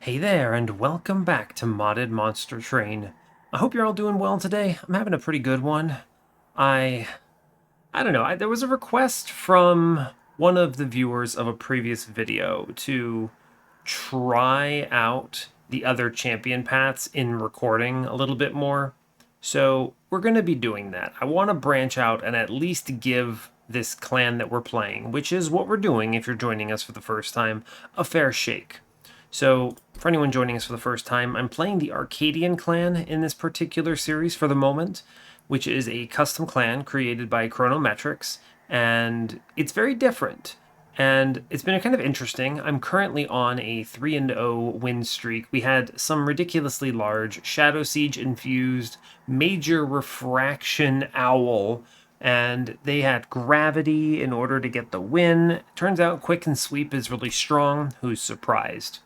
Hey there, and welcome back to Modded Monster Train. I hope you're all doing well today. I'm having a pretty good one. I I don't know, there was a request from one of the viewers of a previous video to try out the other champion paths in recording a little bit more. So we're going to be doing that. I want to branch out and at least give this clan that we're playing, which is what we're doing if you're joining us for the first time, a fair shake. So, for anyone joining us for the first time, I'm playing the Arcadian clan in this particular series for the moment, which is a custom clan created by Chronometrics, and it's very different. And it's been kind of interesting. I'm currently on a 3-0 win streak. We had some ridiculously large Shadow Siege infused major refraction owl, and they had gravity in order to get the win. Turns out Quick and Sweep is really strong. Who's surprised?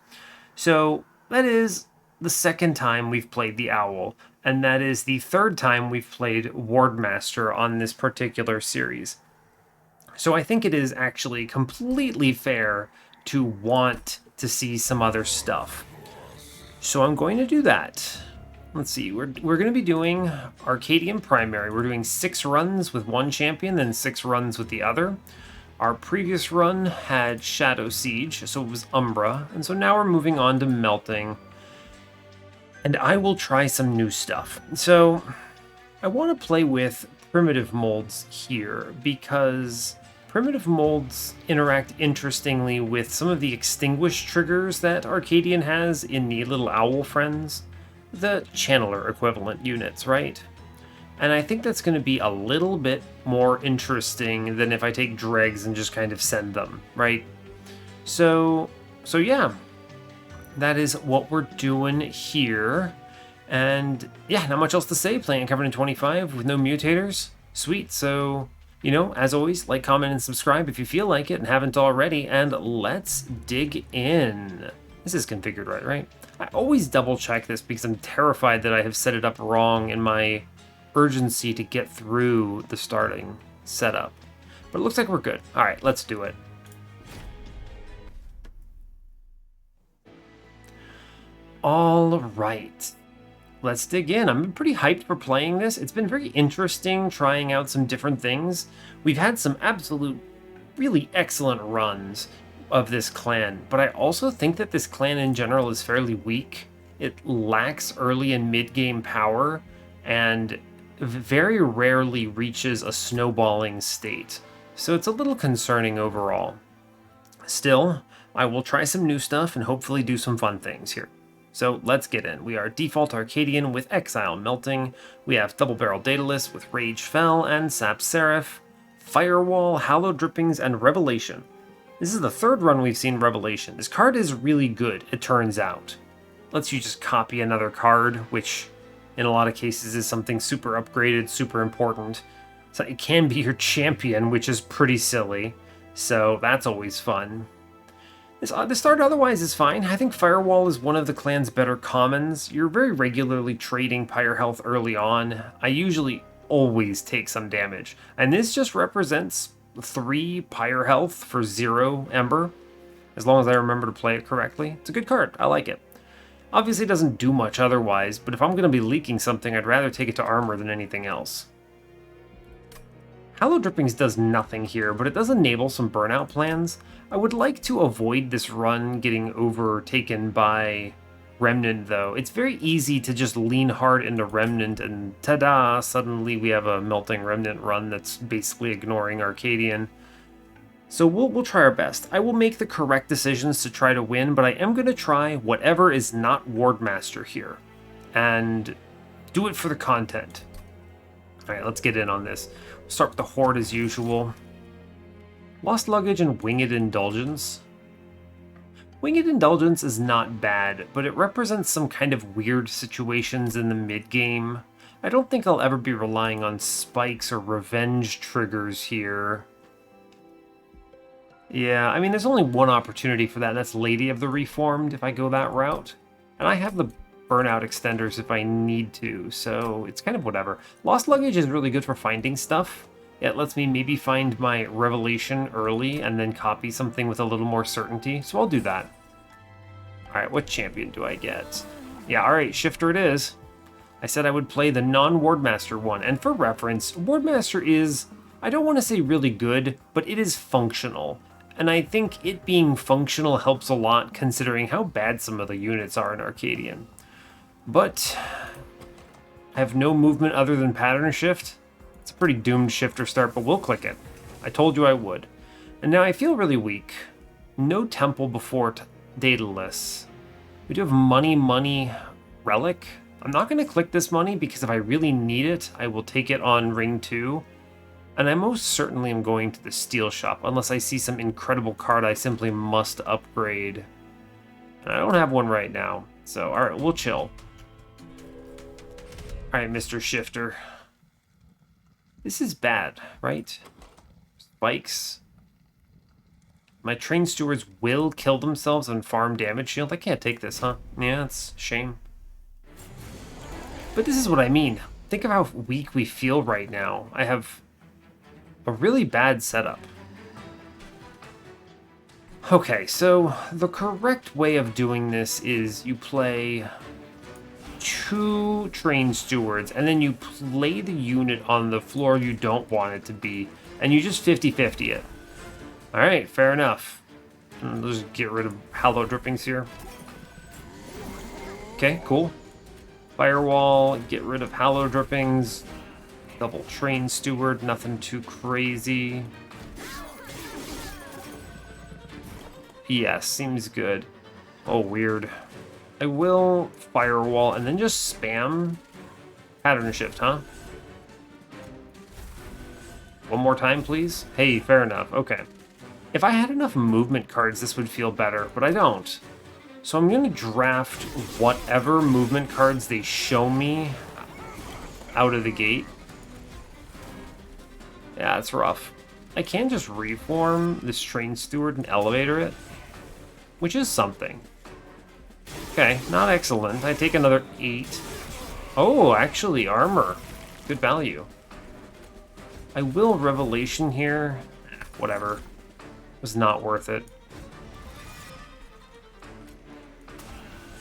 So that is the second time we've played the Owl, and that is the third time we've played Wardmaster on this particular series. So I think it is actually completely fair to want to see some other stuff. So I'm going to do that. Let's see, we're going to be doing Arcadian Primary. We're doing 6 runs with one champion, then 6 runs with the other. Our previous run had Shadow Siege, so it was Umbra, and so now we're moving on to Melting. And I will try some new stuff. So I want to play with primitive molds here because primitive molds interact interestingly with some of the extinguish triggers that Arcadian has in the little owl friends, the channeler equivalent units, right? And I think that's going to be a little bit more interesting than if I take dregs and just kind of send them, right? So yeah, that is what we're doing here. And yeah, not much else to say. Playing covered in 25 with no mutators. Sweet. So, as always, like, comment, and subscribe if you feel like it and haven't already. And let's dig in. This is configured right? I always double check this because I'm terrified that I have set it up wrong in my urgency to get through the starting setup. But it looks like we're good. All right, let's do it. All right, let's dig in. I'm pretty hyped for playing this. It's been very interesting trying out some different things. We've had some absolute, really excellent runs of this clan, but I also think that this clan in general is fairly weak. It lacks early and mid-game power, and very rarely reaches a snowballing state, so it's a little concerning overall. Still, I will try some new stuff and hopefully do some fun things here. So let's get in. We are default Arcadian with Exile Melting. We have Double Barrel Daedalus with Rage Fell and Sap Seraph, Firewall, Hallowed Drippings, and Revelation. This is the third run we've seen Revelation. This card is really good, it turns out. Lets you just copy another card, which in a lot of cases is something super upgraded, super important. So it can be your champion, which is pretty silly. So that's always fun. The start otherwise is fine. I think Firewall is one of the clan's better commons. You're very regularly trading Pyre Health early on. I usually always take some damage. And this just represents 3 Pyre Health for 0 Ember. As long as I remember to play it correctly. It's a good card. I like it. Obviously, it doesn't do much otherwise, but if I'm going to be leaking something, I'd rather take it to armor than anything else. Hallowed Drippings does nothing here, but it does enable some burnout plans. I would like to avoid this run getting overtaken by Remnant, though. It's very easy to just lean hard into Remnant, and ta-da, suddenly we have a Melting Remnant run that's basically ignoring Arcadian. So we'll try our best. I will make the correct decisions to try to win, but I am going to try whatever is not Wardmaster here. And do it for the content. Alright, let's get in on this. We'll start with the Horde as usual. Lost Luggage and Winged Indulgence. Winged Indulgence is not bad, but it represents some kind of weird situations in the mid-game. I don't think I'll ever be relying on spikes or revenge triggers here. Yeah, I mean, there's only one opportunity for that, and that's Lady of the Reformed if I go that route. And I have the burnout extenders if I need to, so it's kind of whatever. Lost Luggage is really good for finding stuff. It lets me maybe find my Revelation early and then copy something with a little more certainty, so I'll do that. Alright, what champion do I get? Yeah, alright, Shifter it is. I said I would play the non-Wardmaster one, and for reference, Wardmaster is, I don't want to say really good, but it is functional. And I think it being functional helps a lot considering how bad some of the units are in Arcadian. But I have no movement other than pattern shift. It's a pretty doomed shifter start, but we'll click it. I told you I would. And now I feel really weak. No temple before Daedalus. We do have money, relic. I'm not going to click this money because if I really need it, I will take it on ring 2. And I most certainly am going to the steel shop unless I see some incredible card I simply must upgrade. And I don't have one right now. So, alright, we'll chill. Alright, Mr. Shifter. This is bad, right? Spikes. My train stewards will kill themselves and farm damage shield. I can't take this, huh? Yeah, it's a shame. But this is what I mean. Think of how weak we feel right now. I have a really bad setup. Okay, so the correct way of doing this is you play 2 train stewards, and then you play the unit on the floor you don't want it to be, and you just 50-50 it. Alright, fair enough. Let's just get rid of Hallow Drippings here. Okay, cool. Firewall, get rid of Hallow Drippings. Double Train Steward, nothing too crazy. Yes, seems good. Oh, weird. I will Firewall and then just spam Pattern Shift, huh? One more time, please? Hey, fair enough. Okay. If I had enough movement cards, this would feel better, but I don't. So I'm going to draft whatever movement cards they show me out of the gate. Yeah, it's rough. I can just reform this Train Steward and Elevator it, which is something. Okay, not excellent. I take another 8. Oh, actually, armor. Good value. I will Revelation here. Whatever. Was not worth it.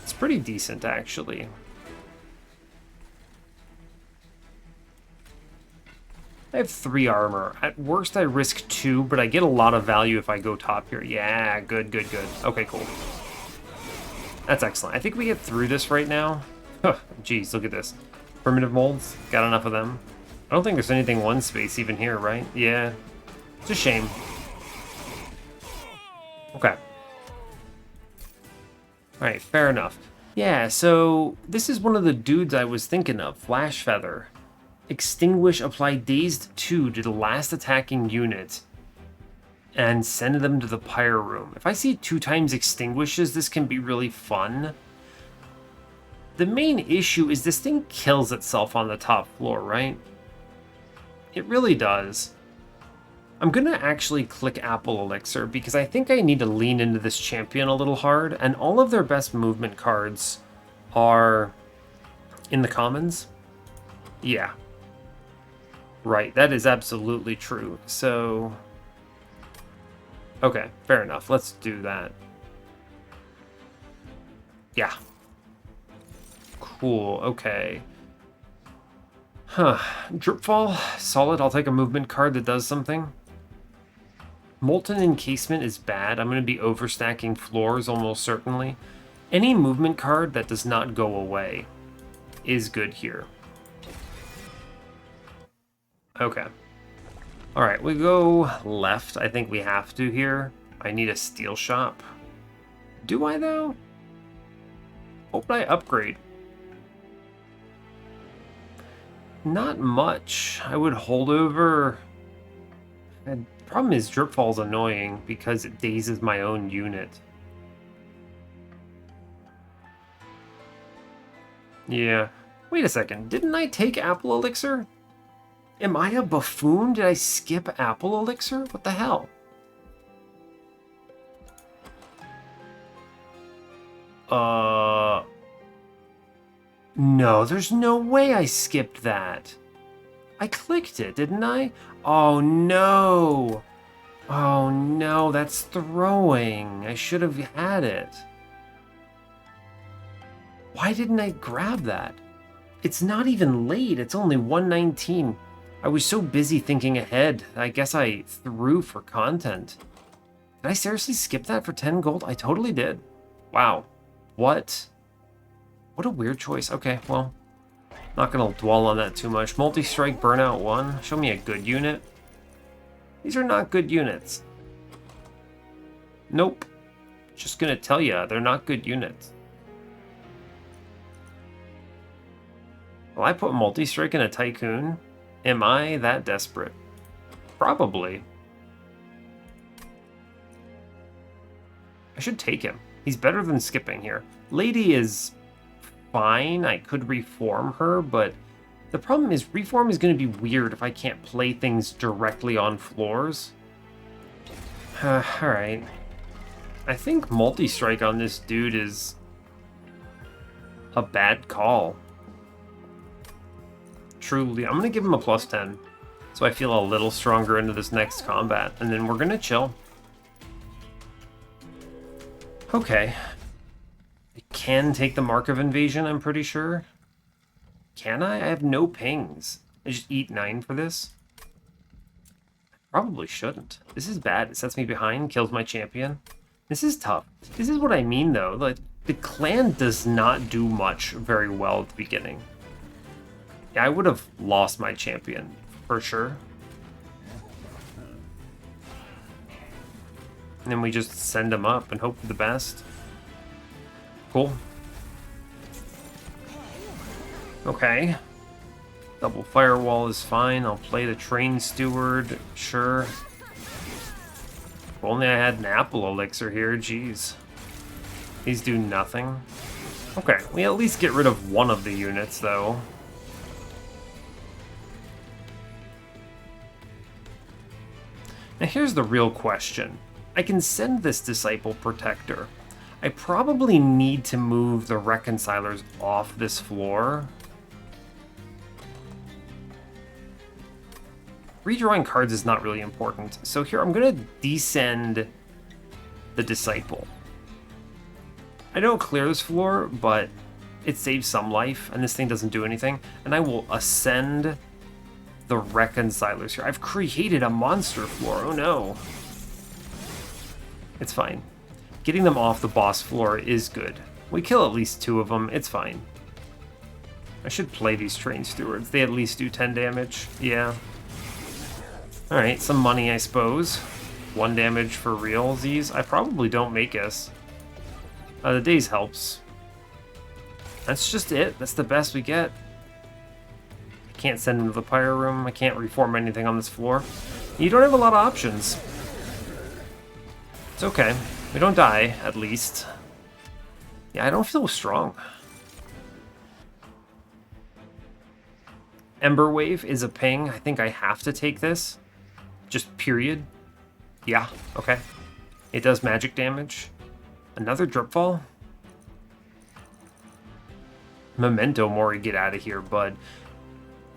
It's pretty decent, actually. I have 3 armor. At worst, I risk 2, but I get a lot of value if I go top here. Yeah, good, good, good. Okay, cool. That's excellent. I think we get through this right now. Jeez, look at this. Primitive molds. Got enough of them. I don't think there's anything 1 space even here, right? Yeah. It's a shame. Okay. Alright, fair enough. Yeah, so this is one of the dudes I was thinking of. Flash Feather. Extinguish, apply Dazed 2 to the last attacking unit, and send them to the Pyre Room. If I see 2 times Extinguishes, this can be really fun. The main issue is this thing kills itself on the top floor, right? It really does. I'm going to actually click Apple Elixir because I think I need to lean into this champion a little hard, and all of their best movement cards are in the commons. Yeah. Right, that is absolutely true. So, okay, fair enough. Let's do that. Yeah. Cool, okay. Huh. Dripfall, solid. I'll take a movement card that does something. Molten Encasement is bad. I'm going to be overstacking floors almost certainly. Any movement card that does not go away is good here. Okay. Alright, we go left. I think we have to here. I need a steel shop. Do I, though? What would I upgrade? Not much. I would hold over. The problem is Dripfall's annoying because it dazes my own unit. Yeah. Wait a second. Didn't I take Apple Elixir? Am I a buffoon? Did I skip Apple Elixir? What the hell? No, there's no way I skipped that. I clicked it, didn't I? Oh no. Oh no, that's throwing. I should have had it. Why didn't I grab that? It's not even late. It's only 1:19. I was so busy thinking ahead. I guess I threw for content. Did I seriously skip that for 10 gold? I totally did. Wow. What? What a weird choice. Okay, well, not going to dwell on that too much. Multi-strike burnout 1. Show me a good unit. These are not good units. Nope. Just going to tell you, they're not good units. Will I put multi-strike in a Tycoon? Am I that desperate? Probably. I should take him. He's better than skipping here. Lady is fine. I could reform her, but the problem is reform is going to be weird if I can't play things directly on floors. Alright. I think multi-strike on this dude is a bad call. Truly, I'm going to give him a +10, so I feel a little stronger into this next combat, and then we're going to chill. Okay. I can take the Mark of Invasion, I'm pretty sure. Can I? I have no pings. I just eat 9 for this? Probably shouldn't. This is bad. It sets me behind, kills my champion. This is tough. This is what I mean, though. Like, the clan does not do much very well at the beginning. Yeah, I would have lost my champion, for sure. And then we just send him up and hope for the best. Cool. Okay. Double firewall is fine. I'll play the train steward, sure. If only I had an apple elixir here, jeez. These do nothing. Okay, we at least get rid of one of the units, though. Now here's the real question. I can send this Disciple Protector. I probably need to move the Reconcilers off this floor. Redrawing cards is not really important. So here, I'm going to descend the Disciple. I don't clear this floor, but it saves some life, and this thing doesn't do anything. And I will ascend the Reconcilers here. I've created a monster floor. Oh no. It's fine. Getting them off the boss floor is good. We kill at least 2 of them. It's fine. I should play these train stewards. They at least do 10 damage. Yeah. Alright, some money, I suppose. 1 damage for realsies. I probably don't make us. The daze helps. That's just it. That's the best we get. I can't send him to the pyre room. I can't reform anything on this floor. You don't have a lot of options. It's okay. We don't die, at least. Yeah, I don't feel strong. Ember Wave is a ping. I think I have to take this. Just period. Yeah, okay. It does magic damage. Another Dripfall? Memento Mori, get out of here, bud.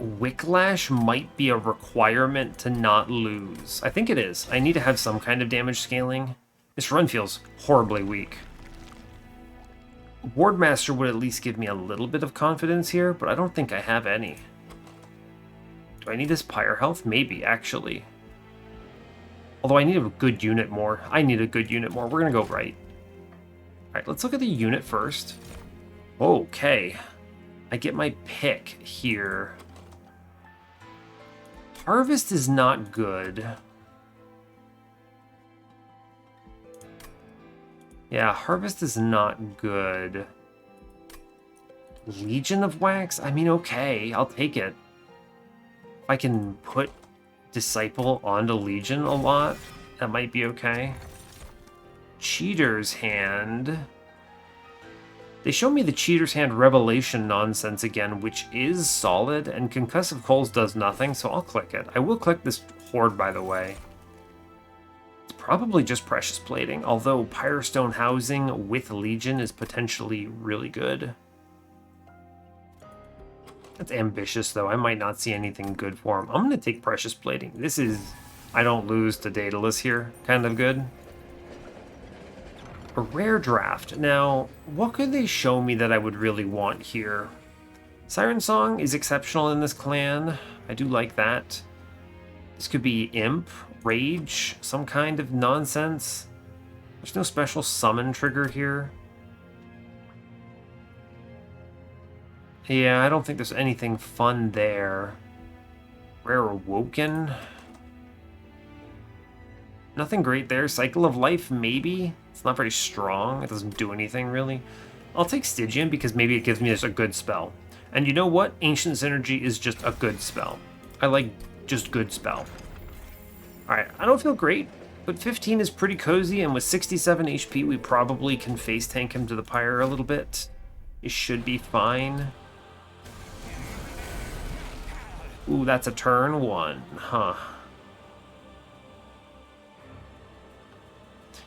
Wicklash might be a requirement to not lose. I think it is. I need to have some kind of damage scaling. This run feels horribly weak. Wardmaster would at least give me a little bit of confidence here, but I don't think I have any. Do I need this pyre health? Maybe, actually. Although I need a good unit more. I need a good unit more. We're going to go right. Alright, let's look at the unit first. Okay. I get my pick here. Harvest is not good. Yeah, Harvest is not good. Legion of Wax? I mean, okay, I'll take it. If I can put Disciple onto Legion a lot, that might be okay. Cheater's Hand. They show me the Cheater's Hand Revelation nonsense again, which is solid, and Concussive Coals does nothing, so I'll click it. I will click this Horde, by the way. Probably just Precious Plating, although Pyrestone Housing with Legion is potentially really good. That's ambitious, though. I might not see anything good for him. I'm going to take Precious Plating. This is, I don't lose to Daedalus here, kind of good. A rare draft. Now, what could they show me that I would really want here? Siren Song is exceptional in this clan. I do like that. This could be Imp, Rage, some kind of nonsense. There's no special summon trigger here. Yeah, I don't think there's anything fun there. Rare Awoken. Nothing great there. Cycle of Life, maybe. It's not very strong. It doesn't do anything, really. I'll take Stygian because maybe it gives me just a good spell. And you know what? Ancient Synergy is just a good spell. I like just good spell. Alright, I don't feel great, but 15 is pretty cozy, and with 67 HP, we probably can face tank him to the pyre a little bit. It should be fine. Ooh, that's a turn 1, huh.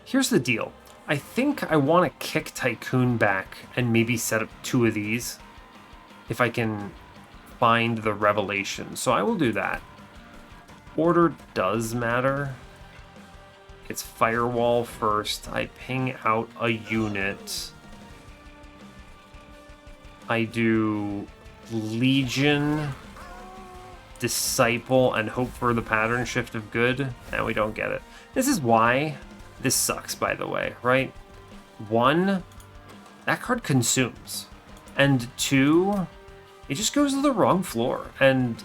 Here's the deal. I think I want to kick Tycoon back and maybe set up 2 of these if I can find the Revelation. So I will do that. Order does matter. It's Firewall first. I ping out a unit. I do Legion, Disciple, and hope for the pattern shift of good. And we don't get it. This is why this sucks, by the way, right? 1, that card consumes. And 2, it just goes to the wrong floor. And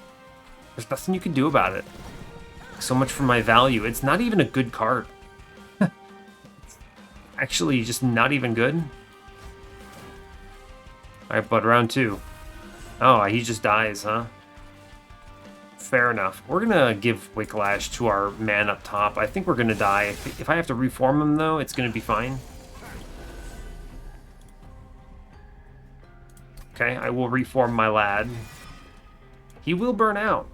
there's nothing you can do about it. So much for my value. It's not even a good card. It's actually just not even good. Alright, but round 2. Oh, he just dies, huh? Fair enough. We're gonna give Whiplash to our man up top. I think we're gonna die. If I have to reform him, though, it's gonna be fine. Okay, I will reform my lad. He will burn out.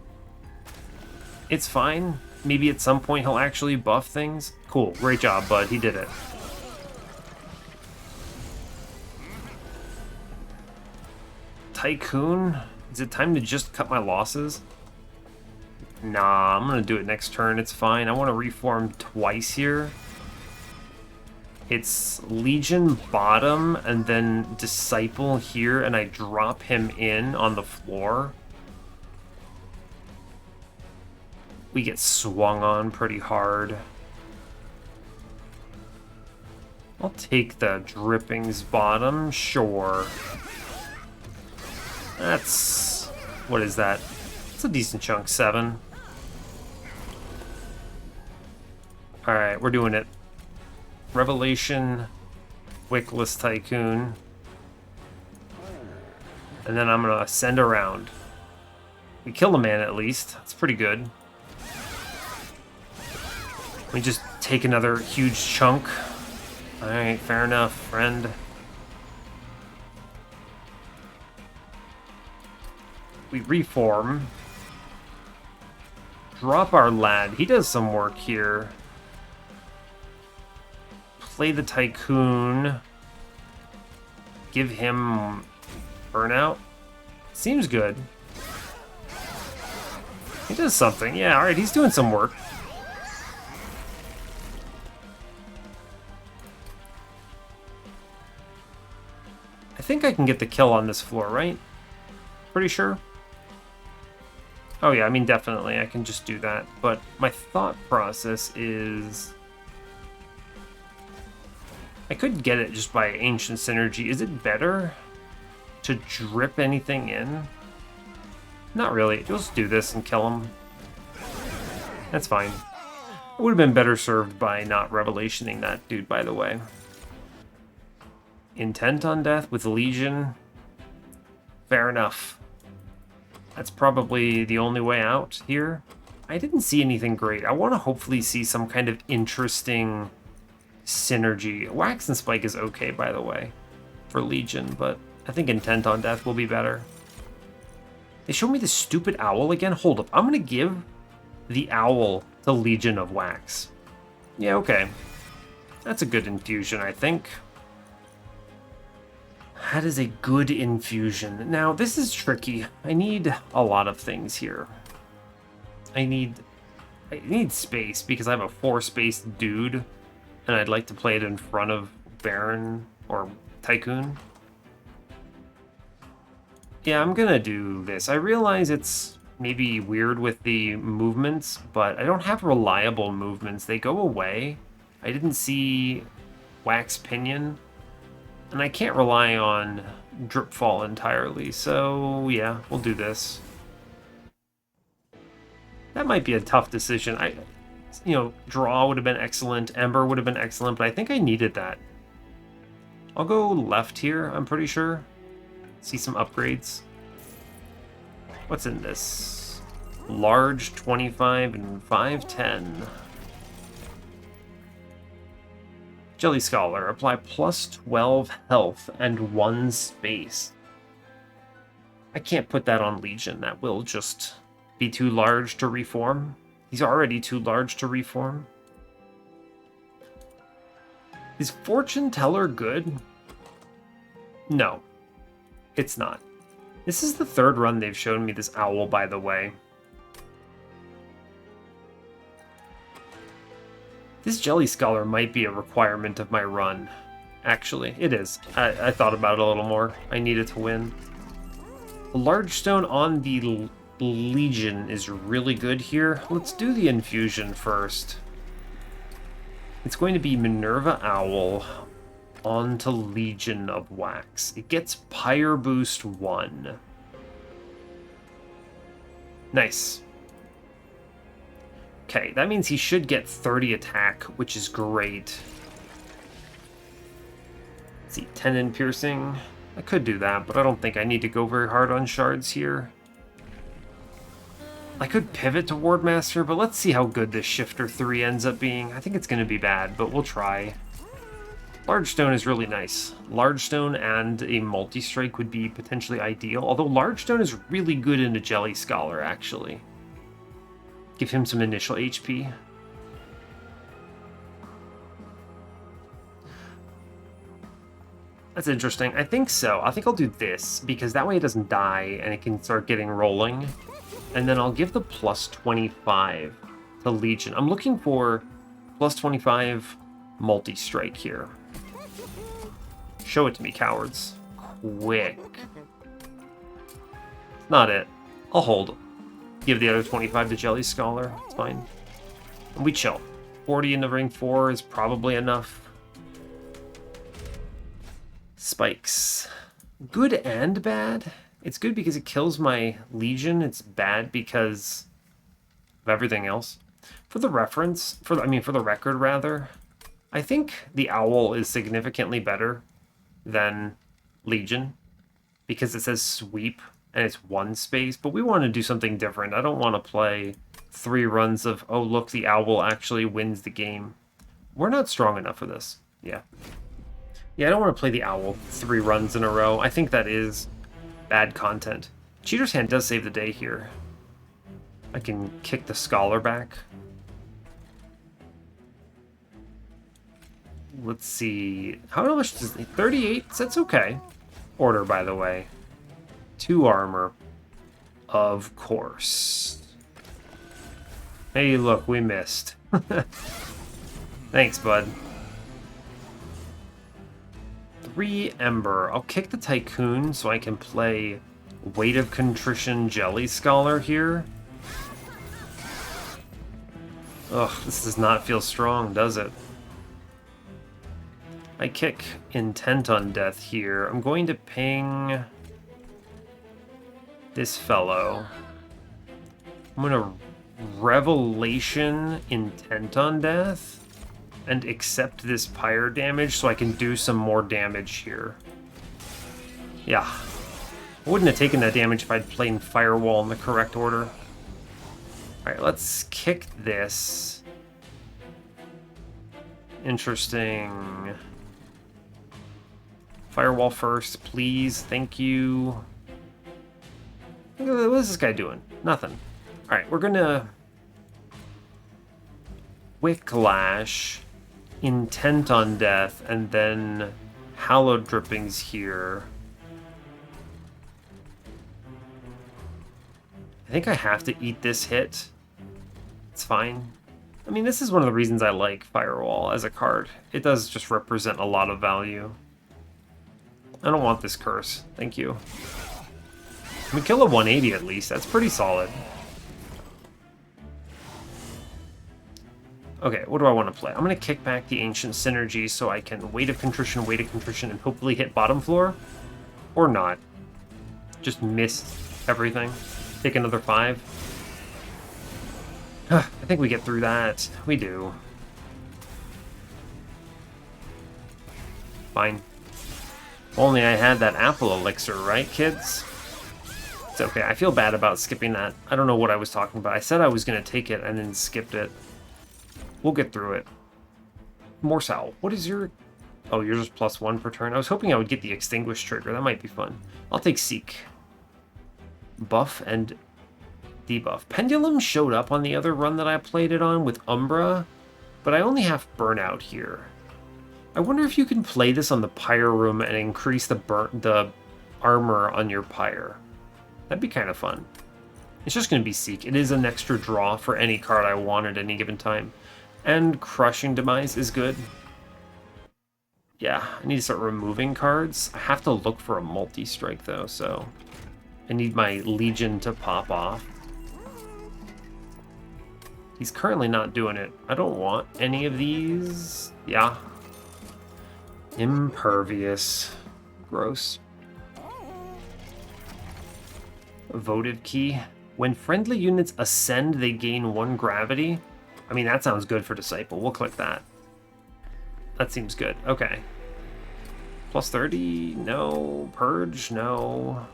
It's fine. Maybe at some point he'll actually buff things. Cool, great job, bud. He did it. Tycoon? Is it time to just cut my losses? Nah, I'm gonna do it next turn. It's fine. I want to reform twice here. It's Legion bottom and then Disciple here, and I drop him in on the floor. We get swung on pretty hard. I'll take the Drippings bottom, sure. That's... what is that? It's a decent chunk, 7. Alright, we're doing it. Revelation, Wickless Tycoon. And then I'm gonna send around. We kill a man at least. That's pretty good. We just take another huge chunk. Alright, fair enough, friend. We reform. Drop our lad. He does some work here. Play the Tycoon. Give him burnout. Seems good. He does something. Yeah, alright, he's doing some work. I think I can get the kill on this floor, right? Pretty sure. Oh yeah, I mean, definitely, I can just do that. But my thought process is... I could get it just by Ancient Synergy. Is it better to drip anything in? Not really. Just do this and kill him. That's fine. I would have been better served by not Revelationing that dude, by the way. Intent on death with Legion. Fair enough. That's probably the only way out here. I didn't see anything great. I want to hopefully see some kind of interesting synergy. Wax and Spike is okay, by the way, for Legion, but I think Intent on Death will be better. They showed me the stupid owl again. Hold up. I'm going to give the owl to Legion of Wax. Yeah, okay. That's a good infusion, I think. That is a good infusion. Now, this is tricky. I need a lot of things here. I need space because I have a 4-space dude, and I'd like to play it in front of Baron or Tycoon. Yeah, I'm gonna do this. I realize it's maybe weird with the movements, but I don't have reliable movements. They go away. I didn't see Wax Pinion, and I can't rely on Dripfall entirely, so yeah, we'll do this. That might be a tough decision. Draw would have been excellent, Ember would have been excellent, but I think I needed that. I'll go left here, I'm pretty sure. See some upgrades. What's in this? Large 25 and 510. Jelly Scholar, apply plus 12 health and 1 space. I can't put that on Legion, that will just be too large to reform. He's already too large to reform. Is Fortune Teller good? No, it's not. This is the third run they've shown me this owl, by the way. This Jelly Scholar might be a requirement of my run. Actually, it is. I thought about it a little more. I needed to win. The Large Stone on the Legion is really good here. Let's do the infusion first. It's going to be Minerva Owl onto Legion of Wax. It gets Pyre Boost 1. Nice. Okay, that means he should get 30 attack, which is great. Let's see, Tendon Piercing. I could do that, but I don't think I need to go very hard on shards here. I could pivot to Wardmaster, but let's see how good this Shifter 3 ends up being. I think it's going to be bad, but we'll try. Large Stone is really nice. Large Stone and a multi-strike would be potentially ideal, although Large Stone is really good in a Jelly Scholar, actually. Give him some initial HP. That's interesting. I think so. I think I'll do this, because that way it doesn't die, and it can start getting rolling. And then I'll give the plus 25 to Legion. I'm looking for plus 25 multi-strike here. Show it to me, cowards. Quick. Not it. I'll hold. Give the other 25 to Jelly Scholar. It's fine. And we chill. 40 into ring 4 is probably enough. Spikes. Good and bad. It's good because it kills my Legion. It's bad because of everything else. For the record rather, I think the Owl is significantly better than Legion because it says sweep and it's 1 space, but we want to do something different. I don't want to play 3 runs of, oh look, the Owl actually wins the game. We're not strong enough for this. Yeah, I don't want to play the Owl 3 runs in a row. I think that is bad content. Cheater's Hand does save the day here. I can kick the Scholar back. Let's see. How much does 38? So that's okay. Order, by the way. 2 armor. Of course. Hey, look, we missed. Thanks, bud. 3 Ember. I'll kick the Tycoon so I can play Weight of Contrition Jelly Scholar here. Ugh, this does not feel strong, does it? I kick Intent on Death here. I'm going to ping this fellow. I'm going to Revelation Intent on Death and accept this pyre damage so I can do some more damage here. Yeah. I wouldn't have taken that damage if I'd played Firewall in the correct order. Alright, let's kick this. Interesting. Firewall first, please. Thank you. What is this guy doing? Nothing. Alright, we're gonna Wicklash, Intent on Death, and then Hallowed Drippings here. I think I have to eat this hit. It's fine. I mean, this is one of the reasons I like Firewall as a card. It does just represent a lot of value. I don't want this curse. Thank you. We kill a 180 at least. That's pretty solid. Okay, what do I want to play? I'm going to kick back the Ancient Synergy so I can Weight of Contrition, and hopefully hit bottom floor. Or not. Just miss everything. Take another 5. I think we get through that. We do. Fine. Only I had that apple elixir, right, kids? It's okay. I feel bad about skipping that. I don't know what I was talking about. I said I was going to take it and then skipped it. We'll get through it. Morsal, what is your... Oh, yours is +1 per turn. I was hoping I would get the Extinguish trigger. That might be fun. I'll take Seek. Buff and debuff. Pendulum showed up on the other run that I played it on with Umbra, but I only have Burnout here. I wonder if you can play this on the Pyre room and increase the armor on your Pyre. That'd be kind of fun. It's just going to be Seek. It is an extra draw for any card I want at any given time. And Crushing Demise is good. Yeah, I need to start removing cards. I have to look for a multi-strike though, so I need my Legion to pop off. He's currently not doing it. I don't want any of these. Yeah. Impervious. Gross. Votive Key. When friendly units ascend, they gain 1 gravity. I mean, that sounds good for Disciple. We'll click that. That seems good. Okay. +30? No. Purge? No.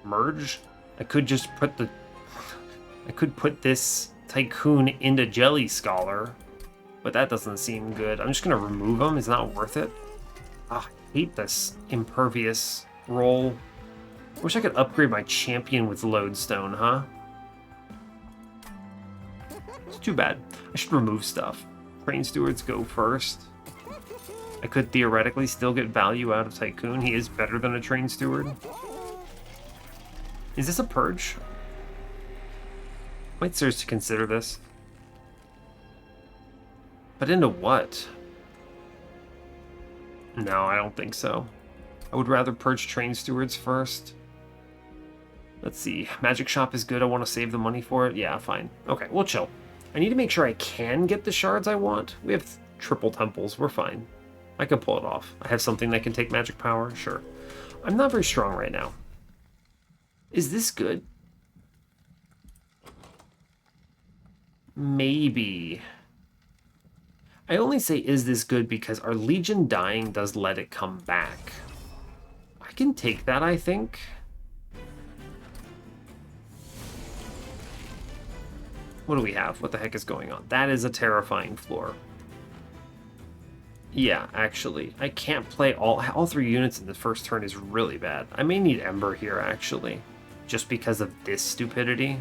Merge? I could just put the... I could put this Tycoon into Jelly Scholar, but that doesn't seem good. I'm just going to remove them. It's not worth it. Ah, I hate this Impervious roll. Wish I could upgrade my champion with Lodestone, huh? It's too bad. I should remove stuff. Train Stewards go first. I could theoretically still get value out of Tycoon. He is better than a Train Steward. Is this a Purge? Might seriously consider this. But into what? No, I don't think so. I would rather purge Train Stewards first. Let's see. Magic Shop is good. I want to save the money for it. Yeah, fine. Okay, we'll chill. I need to make sure I can get the shards I want. We have triple temples. We're fine. I can pull it off. I have something that can take magic power. Sure. I'm not very strong right now. Is this good? Maybe. I only say is this good because our Legion dying does let it come back. I can take that, I think. What do we have? What the heck is going on? That is a terrifying floor. Yeah, actually. I can't play all 3 units in the first turn is really bad. I may need Ember here, actually. Just because of this stupidity.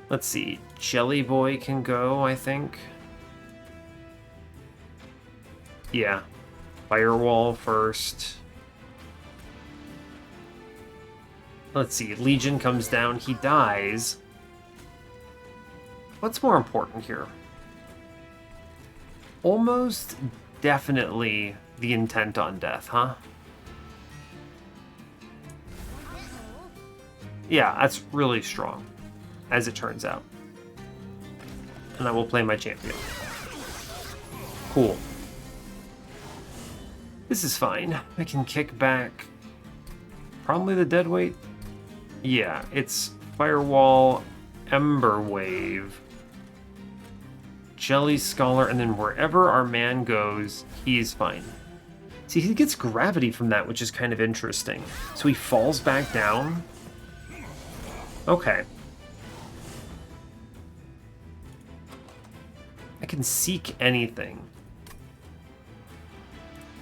Let's see. Jelly Boy can go, I think. Yeah. Firewall first. Let's see. Legion comes down. He dies. What's more important here? Almost definitely the intent on death, huh? Yeah, that's really strong, as it turns out. And I will play my champion. Cool. This is fine. I can kick back. Probably the deadweight. Yeah, it's Firewall, Ember Wave, Jelly Scholar, and then wherever our man goes, he's fine. See, he gets gravity from that, which is kind of interesting. So he falls back down. Okay. I can seek anything.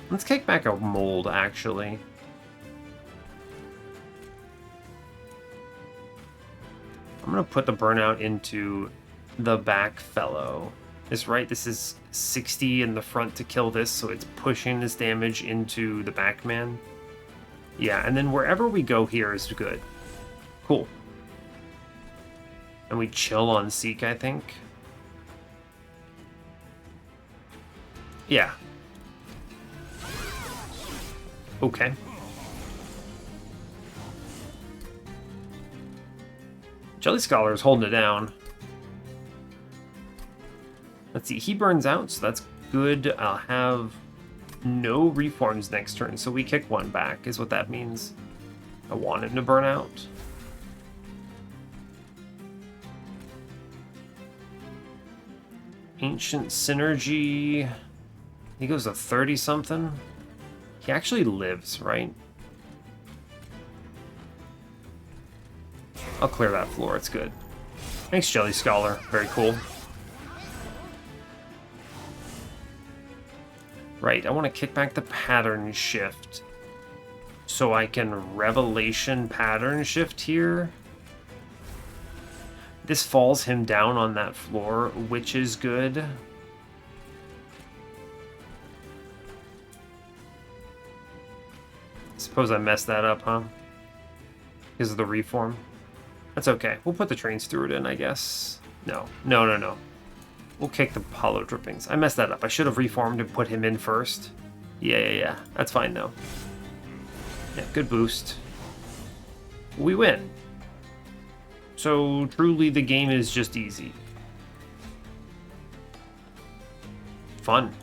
Let's kick back a mold, actually. I'm going to put the burnout into the back fellow. Is right, this is 60 in the front to kill this, so it's pushing this damage into the back man. Yeah, and then wherever we go here is good. Cool. And we chill on Seek, I think. Yeah. Okay. Jelly Scholar is holding it down. Let's see, he burns out, so that's good. I'll have no reforms next turn, so we kick one back, is what that means. I want him to burn out. Ancient Synergy. He goes to 30-something. He actually lives, right? I'll clear that floor, it's good. Thanks, Jelly Scholar. Very cool. Right, I want to kick back the Pattern Shift so I can Revelation Pattern Shift here. This falls him down on that floor, which is good. Suppose I messed that up, huh? Because of the reform. That's okay. We'll put the Train Steward in, I guess. No. We'll kick the Hollow Drippings. I messed that up. I should have reformed and put him in first. Yeah. That's fine, though. Yeah, good boost. We win. So, truly, the game is just easy. Fun.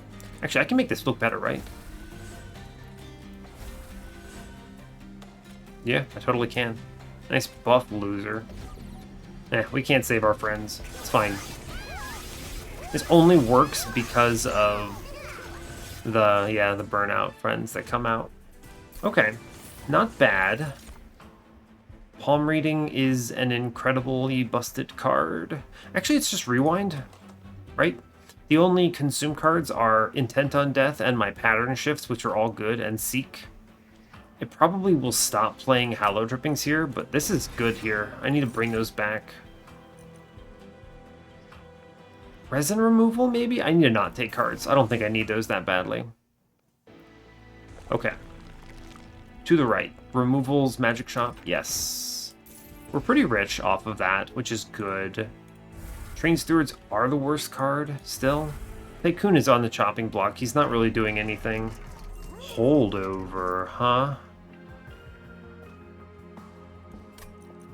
Actually, I can make this look better, right? Yeah, I totally can. Nice buff, loser. We can't save our friends. It's fine. This only works because of the burnout friends that come out. Okay, not bad. Palm Reading is an incredibly busted card. Actually, it's just Rewind, right? The only consume cards are Intent on Death and my Pattern Shifts, which are all good, and Seek. I probably will stop playing Hollow Drippings here, but this is good here. I need to bring those back. Resin removal, maybe? I need to not take cards. I don't think I need those that badly. Okay. To the right. Removals, Magic Shop, yes. We're pretty rich off of that, which is good. Train Stewards are the worst card, still. Tycoon is on the chopping block. He's not really doing anything. Holdover, huh?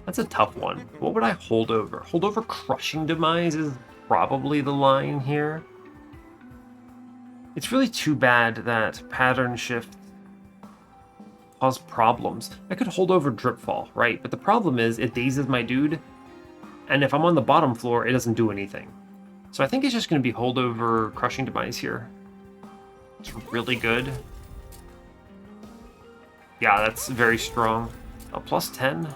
That's a tough one. What would I hold over? Hold over Crushing Demise is probably the line here. It's really too bad that Pattern Shift cause problems. I could hold over Dripfall, right? But the problem is it dazes my dude, and if I'm on the bottom floor, it doesn't do anything. So I think it's just going to be hold over Crushing Demise here. It's really good. Yeah, that's very strong. A plus 10?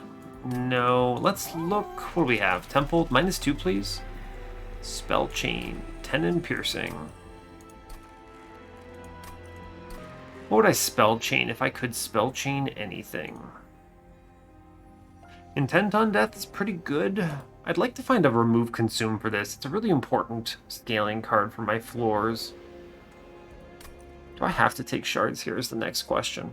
No. Let's look. What do we have? Temple, -2, please. Spell Chain, 10 in Piercing. What would I Spell Chain if I could Spell Chain anything? Intent on Death is pretty good. I'd like to find a Remove Consume for this. It's a really important scaling card for my floors. Do I have to take shards here is the next question.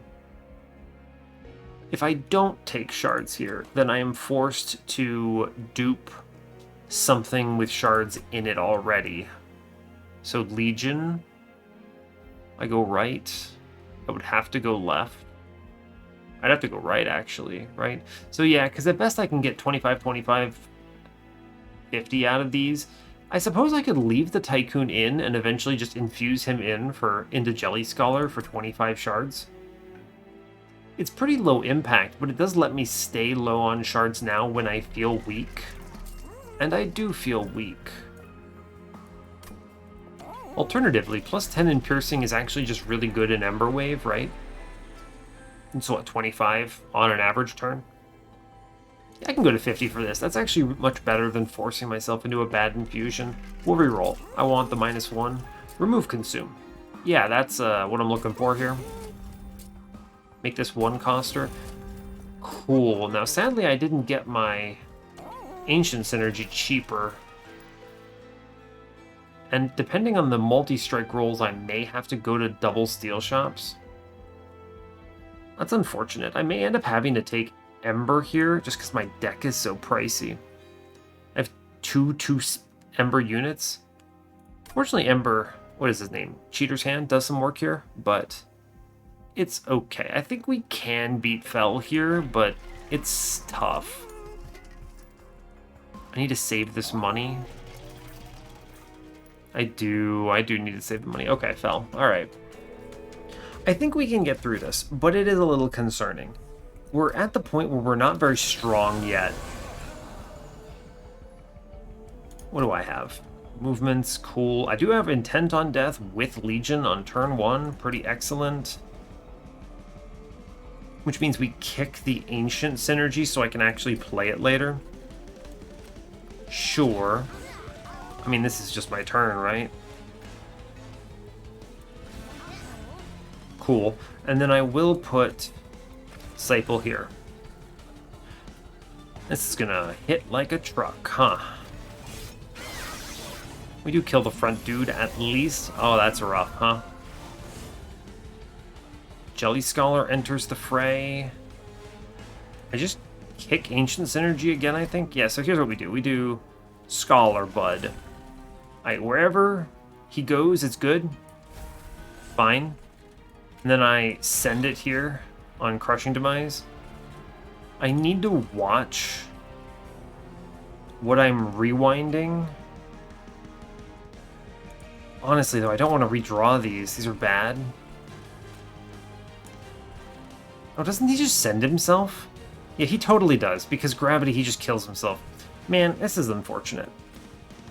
If I don't take shards here, then I am forced to dupe something with shards in it already. So Legion, I go right. I would have to go left. I'd have to go right, actually, right? So yeah, because at best I can get 25, 25, 50 out of these. I suppose I could leave the Tycoon in and eventually just infuse him into Jelly Scholar for 25 shards. It's pretty low impact, but it does let me stay low on shards now when I feel weak. And I do feel weak. Alternatively, plus 10 in Piercing is actually just really good in Ember Wave, right? And so what, 25 on an average turn? I can go to 50 for this. That's actually much better than forcing myself into a bad infusion. We'll reroll. I want the -1. Remove Consume. Yeah, that's what I'm looking for here. Make this 1-coster. Cool. Now, sadly, I didn't get my Ancient Synergy cheaper. And depending on the multi-strike rolls, I may have to go to double steel shops. That's unfortunate. I may end up having to take Ember here, just because my deck is so pricey. I have two Ember units. Fortunately, Ember what is his name? Cheater's Hand does some work here, but it's okay. I think we can beat Fel here, but it's tough. I need to save this money. I do need to save the money. Okay, Fel. All right. I think we can get through this, but it is a little concerning. We're at the point where we're not very strong yet. What do I have? Movements, cool. I do have Intent on Death with Legion on turn 1. Pretty excellent. Which means we kick the Ancient synergy so I can actually play it later. Sure. I mean, this is just my turn, right? Cool. And then I will put Disciple here. This is gonna hit like a truck, huh? We do kill the front dude at least. Oh, that's rough, huh? Jelly Scholar enters the fray. I just kick Ancient Synergy again, I think. Yeah, so here's what we do. We do Scholar Bud. Alright, wherever he goes, it's good. Fine. And then I send it here on Crushing Demise. I need to watch what I'm rewinding. Honestly, though, I don't want to redraw these. These are bad. Oh, doesn't he just send himself? Yeah, he totally does, because gravity, he just kills himself. Man, this is unfortunate.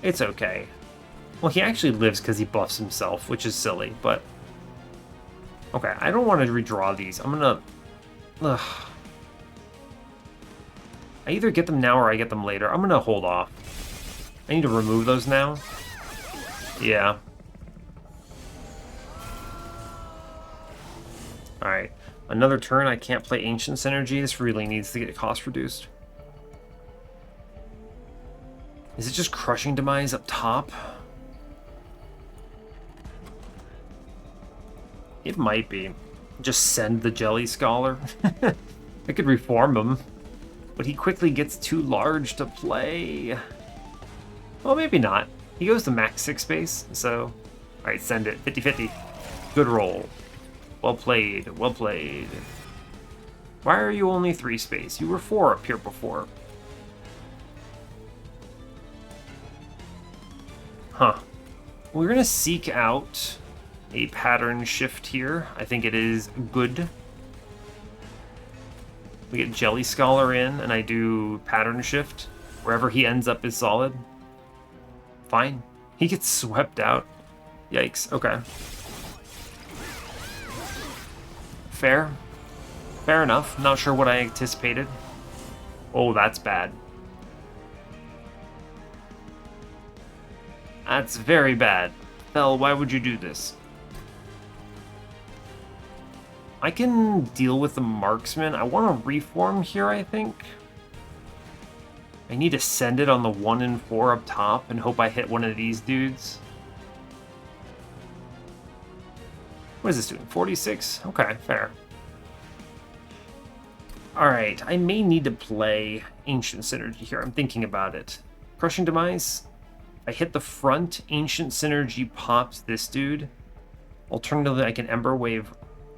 It's okay. Well, he actually lives because he buffs himself, which is silly, but... Okay, I don't want to redraw these. I'm gonna... Ugh. I either get them now or I get them later. I'm gonna hold off. I need to remove those now. Yeah. Alright. Another turn, I can't play Ancient Synergy. This really needs to get cost reduced. Is it just Crushing Demise up top? It might be. Just send the Jelly Scholar. I could reform him, but he quickly gets too large to play. Well, maybe not. He goes to max 6 space, so... Alright, send it. 50-50. Good roll. Well played. Well played. Why are you only 3 space? You were 4 up here before. Huh. We're gonna seek out a pattern shift here. I think it is good. We get Jelly Scholar in, and I do pattern shift. Wherever he ends up is solid. Fine. He gets swept out. Yikes. Okay. Fair. Fair enough. Not sure what I anticipated. Oh, that's bad. That's very bad. Fel, why would you do this? I can deal with the marksman. I want to reform here, I think. I need to send it on the 1 and 4 up top and hope I hit one of these dudes. What is this doing? 46? Okay, fair. Alright, I may need to play Ancient Synergy here. I'm thinking about it. Crushing Demise. I hit the front, Ancient Synergy pops this dude. Alternatively, I can Ember Wave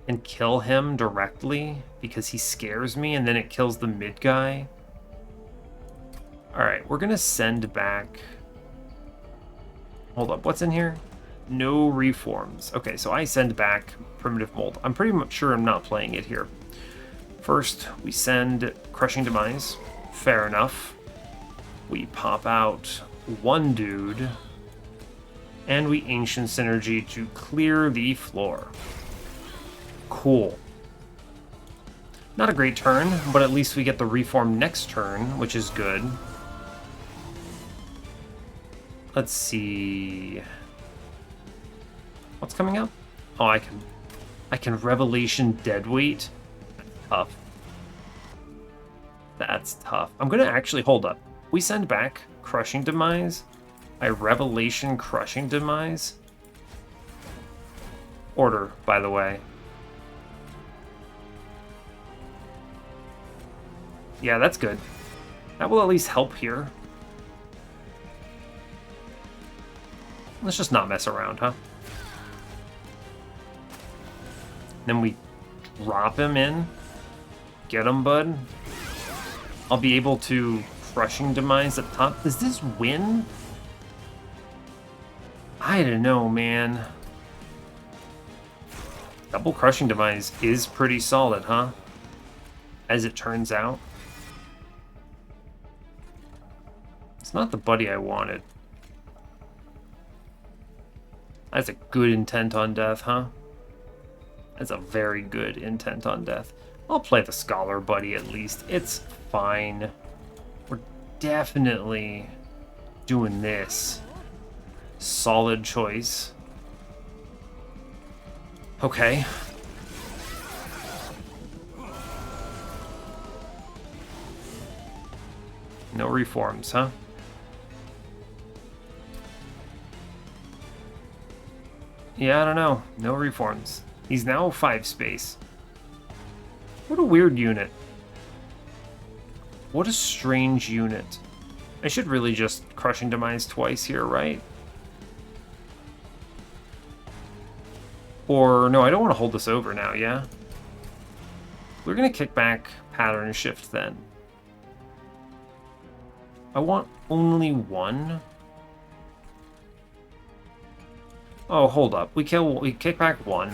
and kill him directly because he scares me, and then it kills the mid guy. Alright, we're gonna send back... Hold up, what's in here? No reforms. Okay, so I send back Primitive Mold. I'm pretty much sure I'm not playing it here. First, we send Crushing Demise. Fair enough. We pop out one dude. And we Ancient Synergy to clear the floor. Cool. Not a great turn, but at least we get the reform next turn, which is good. Let's see... What's coming up? Oh, I can Revelation Deadweight. Tough. That's tough. I'm gonna actually hold up. We send back Crushing Demise. I Revelation Crushing Demise. Order, by the way. Yeah, that's good. That will at least help here. Let's just not mess around, huh? Then we drop him in. Get him, bud. I'll be able to Crushing Demise up top. Does this win? I don't know, man. Double Crushing Demise is pretty solid, huh? As it turns out. It's not the buddy I wanted. That's a good intent on death, huh? That's a very good intent on death. I'll play the Scholar buddy at least. It's fine. We're definitely doing this. Solid choice. Okay. No reforms, huh? Yeah, I don't know. No reforms. He's now 5 space. What a weird unit. What a strange unit. I should really just Crushing Demise twice here, right? Or, no, I don't want to hold this over now, yeah? We're going to kick back Pattern Shift then. I want only one. Oh, hold up. We kick back one.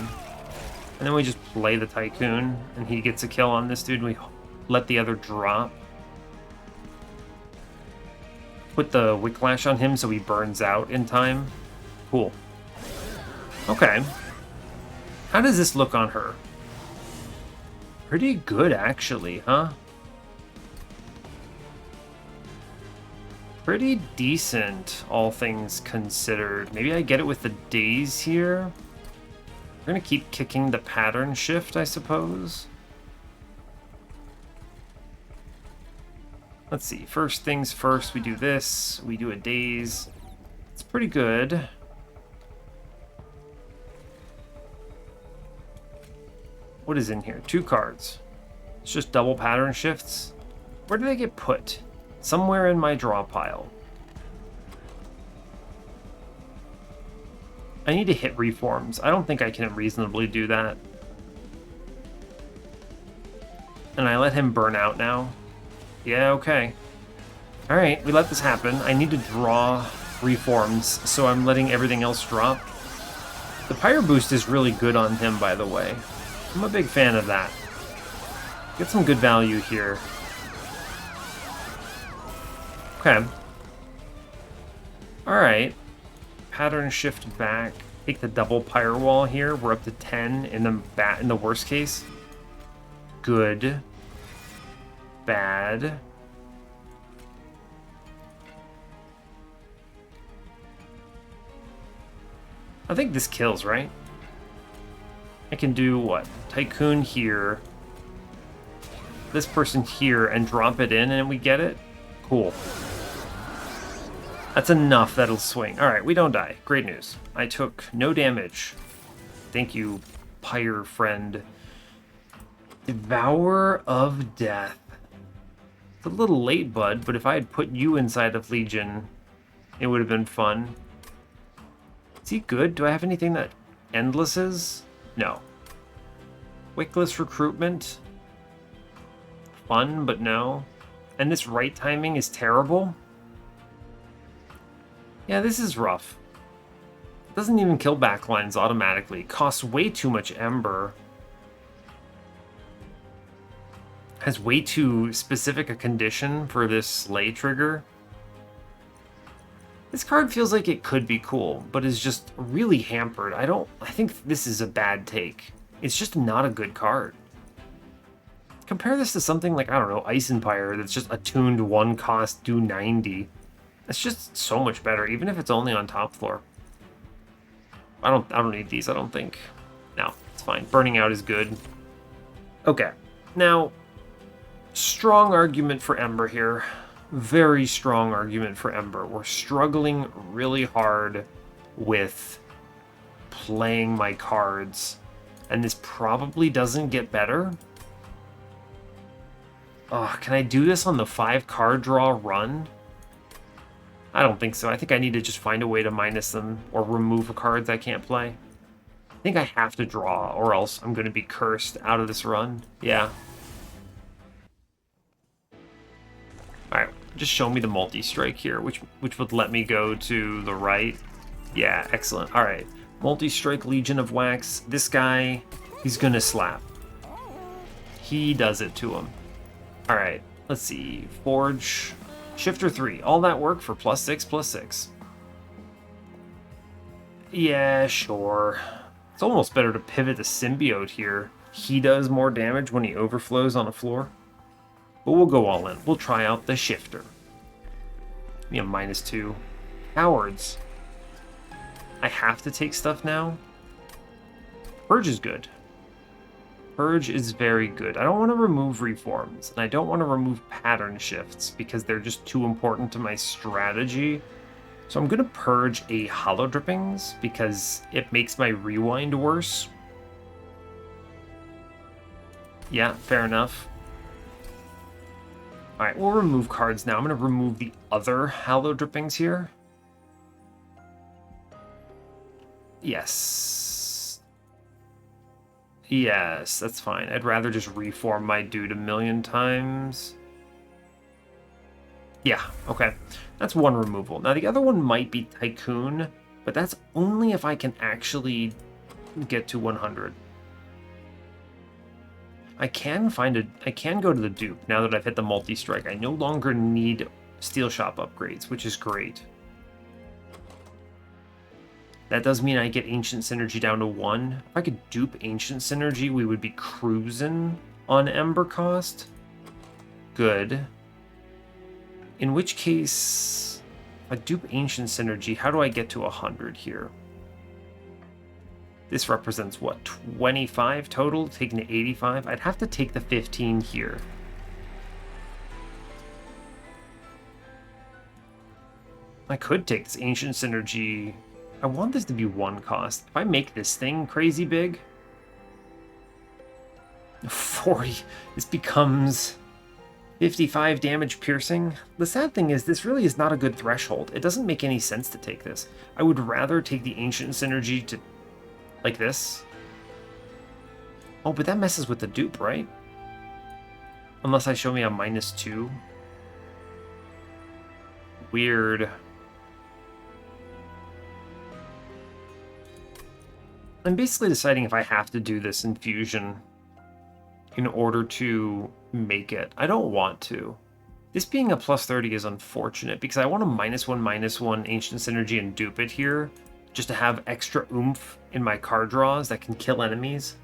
And then we just play the Tycoon, and he gets a kill on this dude, and we let the other drop. Put the Whiplash on him so he burns out in time. Cool. Okay. How does this look on her? Pretty good, actually, huh? Pretty decent, all things considered. Maybe I get it with the days here. We're gonna keep kicking the Pattern Shift, I suppose. Let's see, first things first, we do this, we do a daze. It's pretty good. What is in here? 2 cards. It's just double Pattern Shifts. Where do they get put? Somewhere in my draw pile. I need to hit reforms. I don't think I can reasonably do that. And I let him burn out now. Yeah, okay. Alright, we let this happen. I need to draw reforms, so I'm letting everything else drop. The Pyre Boost is really good on him, by the way. I'm a big fan of that. Get some good value here. Okay. Alright. Pattern Shift back. Take the double Pyre Wall here. We're up to 10 in the worst case. Good. Bad. I think this kills, right? I can do what? Tycoon here. This person here and drop it in and we get it? Cool. That's enough that'll swing. Alright, we don't die. Great news. I took no damage. Thank you, Pyre friend. Devourer of Death. It's a little late, bud, but if I had put you inside of Legion, it would have been fun. Is he good? Do I have anything that Endless is? No. Wickless Recruitment. Fun, but no. And this right timing is terrible. Yeah, this is rough. It doesn't even kill backlines automatically. Costs way too much Ember. Has way too specific a condition for this Slay trigger. This card feels like it could be cool, but is just really hampered. I think this is a bad take. It's just not a good card. Compare this to something like, I don't know, Ice Empire that's just attuned 1 cost, do 90. It's just so much better, even if it's only on top floor. I don't need these, I don't think. No, it's fine. Burning out is good. Okay. Now, strong argument for Ember here. Very strong argument for Ember. We're struggling really hard with playing my cards, and this probably doesn't get better. Oh, can I do this on the 5 card draw run? I don't think so. I think I need to just find a way to minus them or remove cards I can't play. I think I have to draw, or else I'm going to be cursed out of this run. Yeah. Alright, just show me the multi-strike here, which would let me go to the right. Yeah, excellent. Alright, multi-strike Legion of Wax. This guy, he's going to slap. He does it to him. Alright, let's see. Forge, Shifter 3. All that work for +6/+6. Yeah, sure. It's almost better to pivot the Symbiote here. He does more damage when he overflows on a floor. But we'll go all in. We'll try out the Shifter. We have -2. Cowards. I have to take stuff now. Purge is good. Purge is very good. I don't want to remove reforms, and I don't want to remove pattern shifts because they're just too important to my strategy. So I'm going to purge a Hollow Drippings because it makes my rewind worse. Yeah, fair enough. Alright, we'll remove cards now. I'm going to remove the other Hollow Drippings here. Yes. Yes, that's fine. I'd rather just reform my dude a million times. Yeah, okay. That's one removal. Now, the other one might be Tycoon, but that's only if I can actually get to 100. I can go to the dupe now that I've hit the multi-strike. I no longer need Steel Shop upgrades, which is great. That does mean I get Ancient Synergy down to 1. If I could dupe Ancient Synergy, we would be cruising on Ember cost. Good. In which case, if I dupe Ancient Synergy, how do I get to 100 here? This represents, what, 25 total, taking to 85? I'd have to take the 15 here. I could take this Ancient Synergy. I want this to be 1 cost. If I make this thing crazy big, 40, this becomes 55 damage piercing. The sad thing is this really is not a good threshold. It doesn't make any sense to take this. I would rather take the Ancient Synergy to like this. Oh, but that messes with the dupe, right? Unless I show me a -2. Weird. I'm basically deciding if I have to do this infusion in order to make it. I don't want to. This being a +30 is unfortunate because I want a -1/-1 Ancient Synergy and dupe it here just to have extra oomph in my card draws that can kill enemies.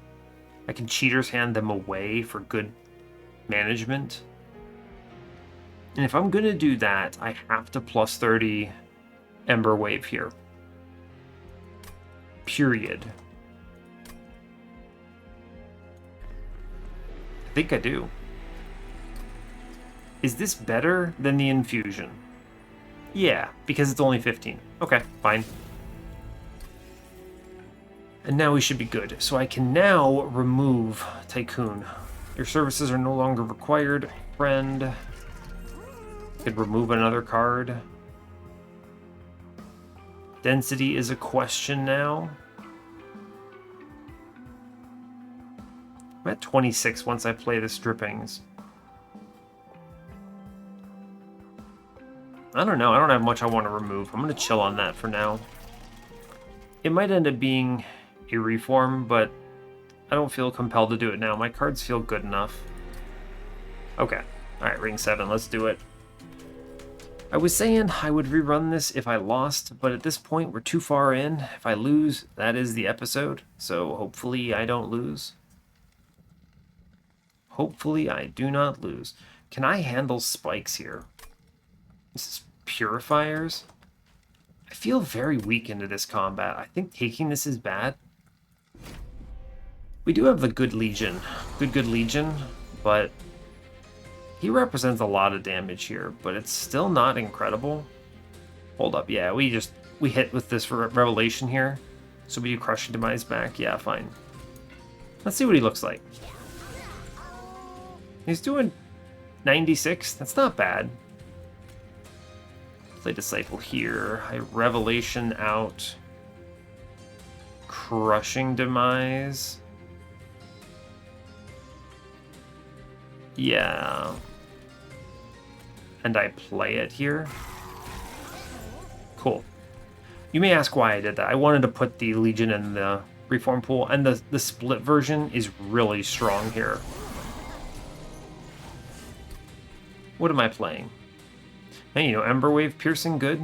I can Cheater's Hand them away for good management. And if I'm going to do that, I have to +30 Ember Wave here. Period. I think I do. Is this better than the infusion? Yeah, because it's only 15. Okay, fine. And now we should be good. So I can now remove Tycoon. Your services are no longer required, friend. Could remove another card. Density is a question now. I'm at 26 once I play the Strippings. I don't know. I don't have much I want to remove. I'm going to chill on that for now. It might end up being a reform, but I don't feel compelled to do it now. My cards feel good enough. Okay. Alright, ring 7. Let's do it. I was saying I would rerun this if I lost, but at this point we're too far in. If I lose, that is the episode. So hopefully I don't lose. Hopefully I do not lose. Can I handle spikes here? This is purifiers. I feel very weak into this combat. I think taking this is bad. We do have the good Legion. Good Legion, but he represents a lot of damage here, but it's still not incredible. Hold up, yeah, we hit with this revelation here. So we do Crushing Demise back. Yeah, fine. Let's see what he looks like. He's doing 96. That's not bad. Play Disciple here. I Revelation out. Crushing Demise. Yeah. And I play it here. Cool. You may ask why I did that. I wanted to put the Legion in the reform pool, and the split version is really strong here. What am I playing? Hey, you know, Ember Wave Piercing, good.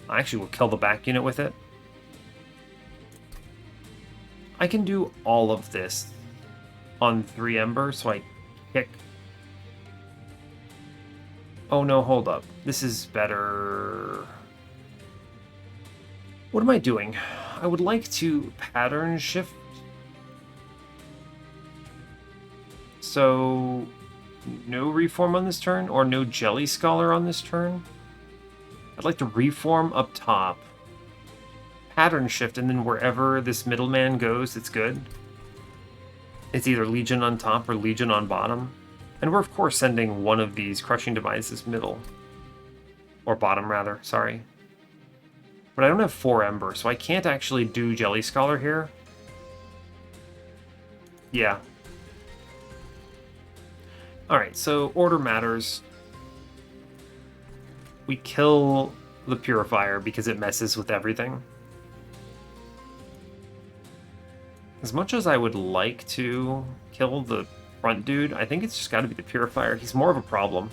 I actually will kill the back unit with it. I can do all of this on 3 Ember, so I kick. Oh no, hold up. This is better. What am I doing? I would like to pattern shift. So, no reform on this turn, or no Jelly Scholar on this turn. I'd like to reform up top, pattern shift, and then wherever this middleman goes, it's good. It's either Legion on top or Legion on bottom. And we're, of course, sending one of these Crushing Devices middle. Or bottom, rather, sorry. But I don't have 4 Ember, so I can't actually do Jelly Scholar here. Yeah. Alright, so order matters. We kill the Purifier because it messes with everything. As much as I would like to kill the front dude, I think it's just got to be the Purifier. He's more of a problem.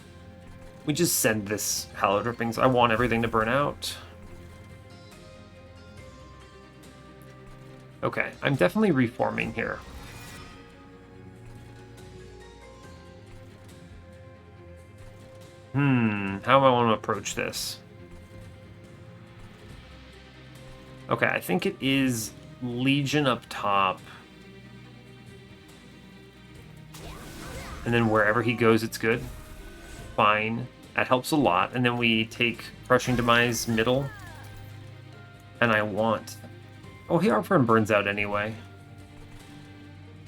We just send this Hallow Drippings. I want everything to burn out. Okay, I'm definitely reforming here. How do I want to approach this? Okay, I think it is Legion up top. And then wherever he goes, it's good. Fine. That helps a lot. And then we take Crushing Demise middle. And I want... Oh, Heartburn burns out anyway.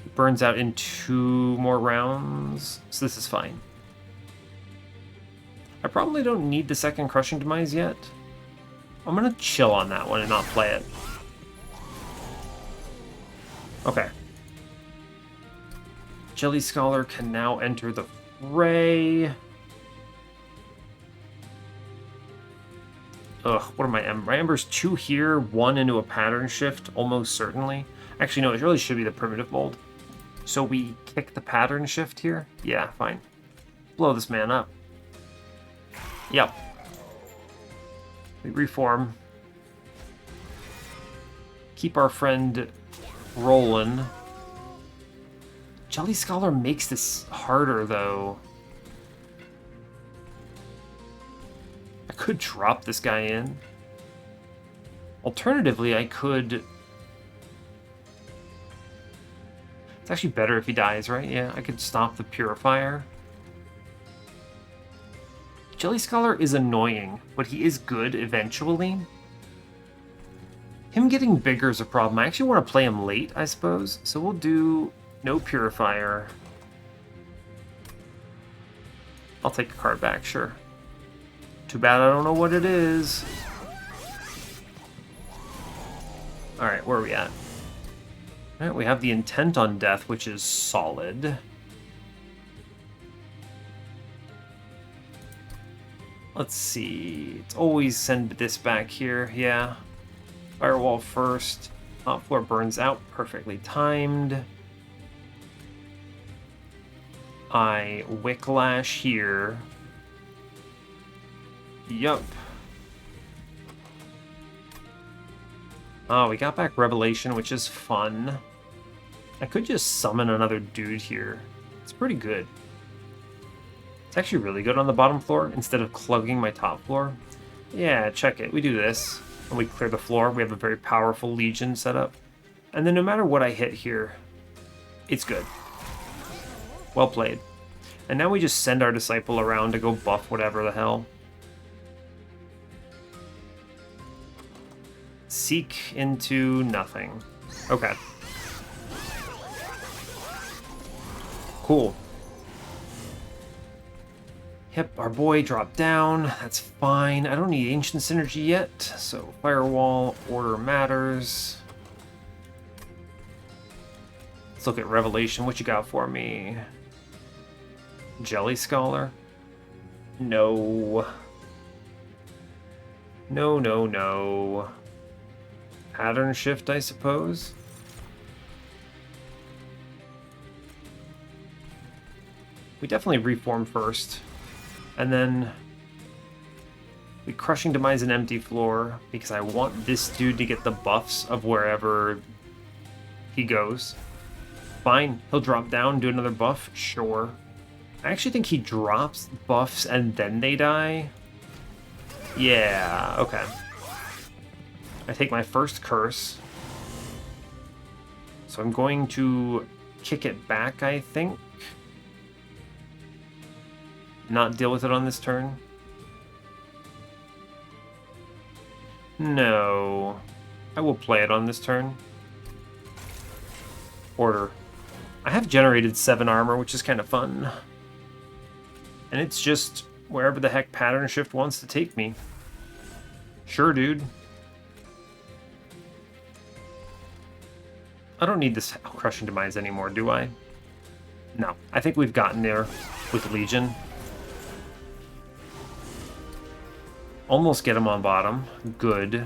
It burns out in 2 more rounds. So this is fine. I probably don't need the second Crushing Demise yet. I'm going to chill on that one and not play it. Okay. Jelly Scholar can now enter the fray. Ugh, what are my Embers? My Embers 2 here, 1 into a pattern shift, almost certainly. Actually, no, it really should be the primitive mold. So we kick the pattern shift here? Yeah, fine. Blow this man up. Yep. We reform. Keep our friend rolling. Jelly Scholar makes this harder, though. I could drop this guy in. Alternatively, I could... It's actually better if he dies, right? Yeah, I could stop the Purifier. Jelly Scholar is annoying, but he is good eventually. Him getting bigger is a problem. I actually want to play him late, I suppose. So we'll do no Purifier. I'll take a card back, sure. Too bad I don't know what it is. Alright, where are we at? Alright, we have the Intent on Death, which is solid. Let's see. It's always send this back here. Yeah. Firewall first. Top floor burns out. Perfectly timed. I Wicklash here. Yup. Oh, we got back Revelation, which is fun. I could just summon another dude here. It's pretty good. It's actually really good on the bottom floor instead of clogging my top floor. Yeah, check it. We do this, and we clear the floor. We have a very powerful Legion set up. And then no matter what I hit here, it's good. Well played. And now we just send our Disciple around to go buff whatever the hell. Seek into nothing. Okay. Cool. Yep, our boy dropped down. That's fine. I don't need Ancient Synergy yet, so Firewall, Order matters. Let's look at Revelation. What you got for me? Jelly Scholar? No. No, no, no. Pattern Shift, I suppose? We definitely reform first. And then we Crushing Demise and Empty Floor because I want this dude to get the buffs of wherever he goes. Fine, he'll drop down, do another buff, sure. I actually think he drops buffs and then they die. Yeah, okay. I take my first curse. So I'm going to kick it back, I think. Not deal with it on this turn. No. I will play it on this turn. Order. I have generated 7 armor, which is kind of fun. And it's just wherever the heck Pattern Shift wants to take me. Sure, dude. I don't need this Crushing Demise anymore, do I? No. I think we've gotten there with Legion. Almost get him on bottom. Good.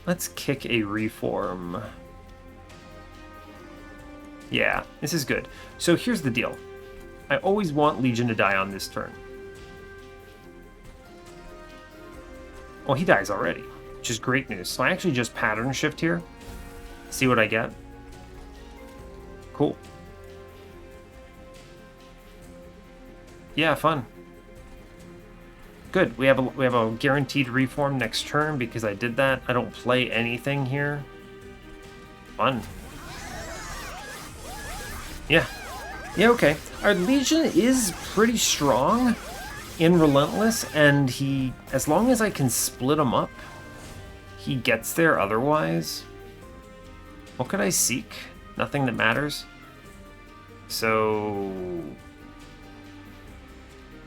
Let's kick a Reform. Yeah, this is good. So here's the deal. I always want Legion to die on this turn. Well, he dies already, which is great news. So I actually just Pattern Shift here. See what I get. Cool. Yeah, fun. Good. We have a guaranteed Reform next turn because I did that. I don't play anything here. Fun. Yeah. Yeah, okay. Our Legion is pretty strong in Relentless, and he, as long as I can split him up, he gets there otherwise. What could I seek? Nothing that matters. So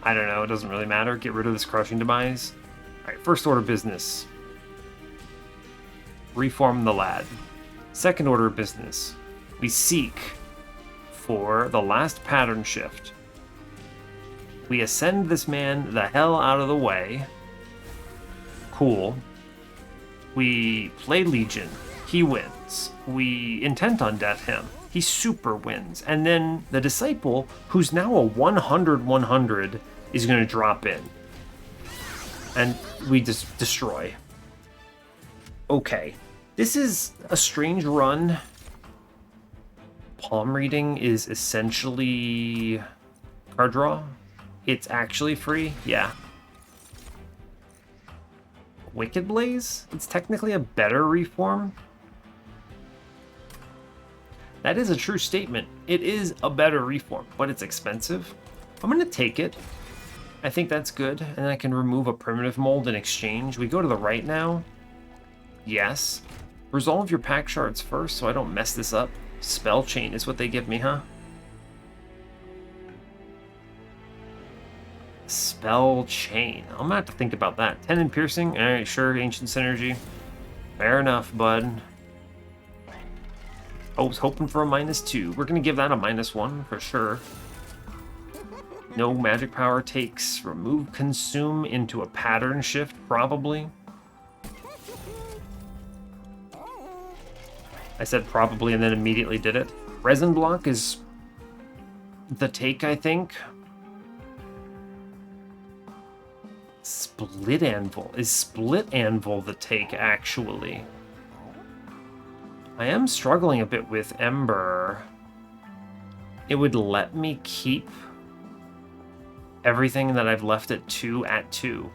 I don't know, it doesn't really matter. Get rid of this Crushing Demise. Alright, first order of business. Reform the lad. Second order of business. We seek for the last Pattern Shift. We ascend this man the hell out of the way. Cool. We play Legion. He wins. We intent on death him. He super wins. And then the Disciple, who's now a 100-100, is going to drop in. And we just destroy. Okay. This is a strange run. Palm Reading is essentially card draw. It's actually free. Yeah. Wicked Blaze? It's technically a better Reform. That is a true statement. It is a better Reform, but it's expensive. I'm going to take it. I think that's good. And I can remove a Primitive Mold in exchange. We go to the right now. Yes. Resolve your pack shards first so I don't mess this up. Spell Chain is what they give me, huh? Spell Chain. I'm going to have to think about that. 10 in Piercing? Alright, sure. Ancient Synergy. Fair enough, bud. I was hoping for a -2. We're going to give that a -1 for sure. No magic power takes. Remove Consume into a Pattern Shift, probably. I said probably and then immediately did it. Resin Block is the take, I think. Split Anvil. Is Split Anvil the take, actually? I am struggling a bit with Ember. It would let me keep everything that I've left at 2 at 2.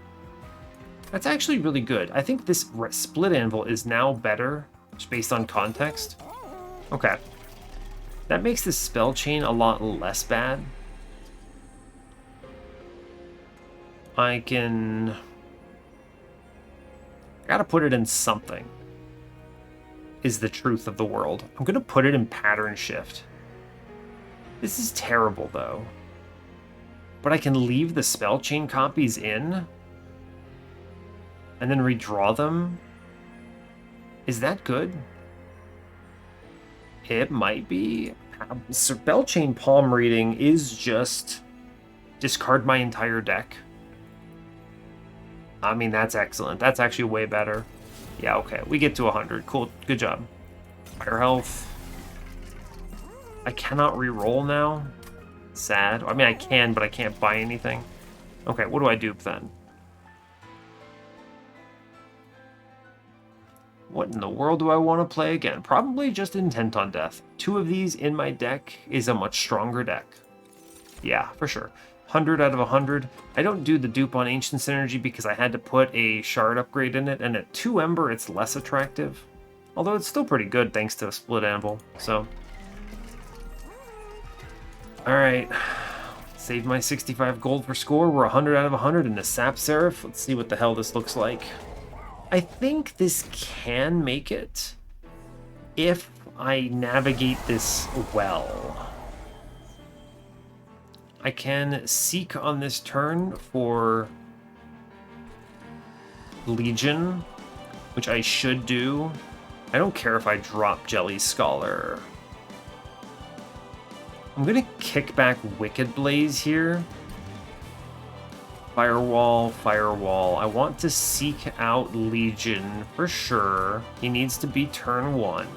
That's actually really good. I think this Split Anvil is now better, just based on context. Okay. That makes this Spell Chain a lot less bad. I gotta put it in something. Is the truth of the world. I'm gonna put it in Pattern Shift. This is terrible though. But I can leave the Spell Chain copies in and then redraw them. Is that good? It might be. Spell Chain Palm Reading is just discard my entire deck. I mean, that's excellent. That's actually way better. Yeah, okay. We get to 100. Cool. Good job. Fire health. I cannot re-roll now. Sad. I mean, I can, but I can't buy anything. Okay, what do I do then? What in the world do I want to play again? Probably just Intent on Death. 2 of these in my deck is a much stronger deck. Yeah, for sure. 100 out of 100. I don't do the dupe on Ancient Synergy because I had to put a shard upgrade in it, and at 2 Ember it's less attractive. Although it's still pretty good thanks to Split Anvil, so... Alright. Save my 65 gold for score. We're 100 out of 100 in the Sap Seraph. Let's see what the hell this looks like. I think this can make it if I navigate this well. I can seek on this turn for Legion, which I should do. I don't care if I drop Jelly Scholar. I'm gonna kick back Wicked Blaze here. Firewall, Firewall. I want to seek out Legion for sure. He needs to be turn 1.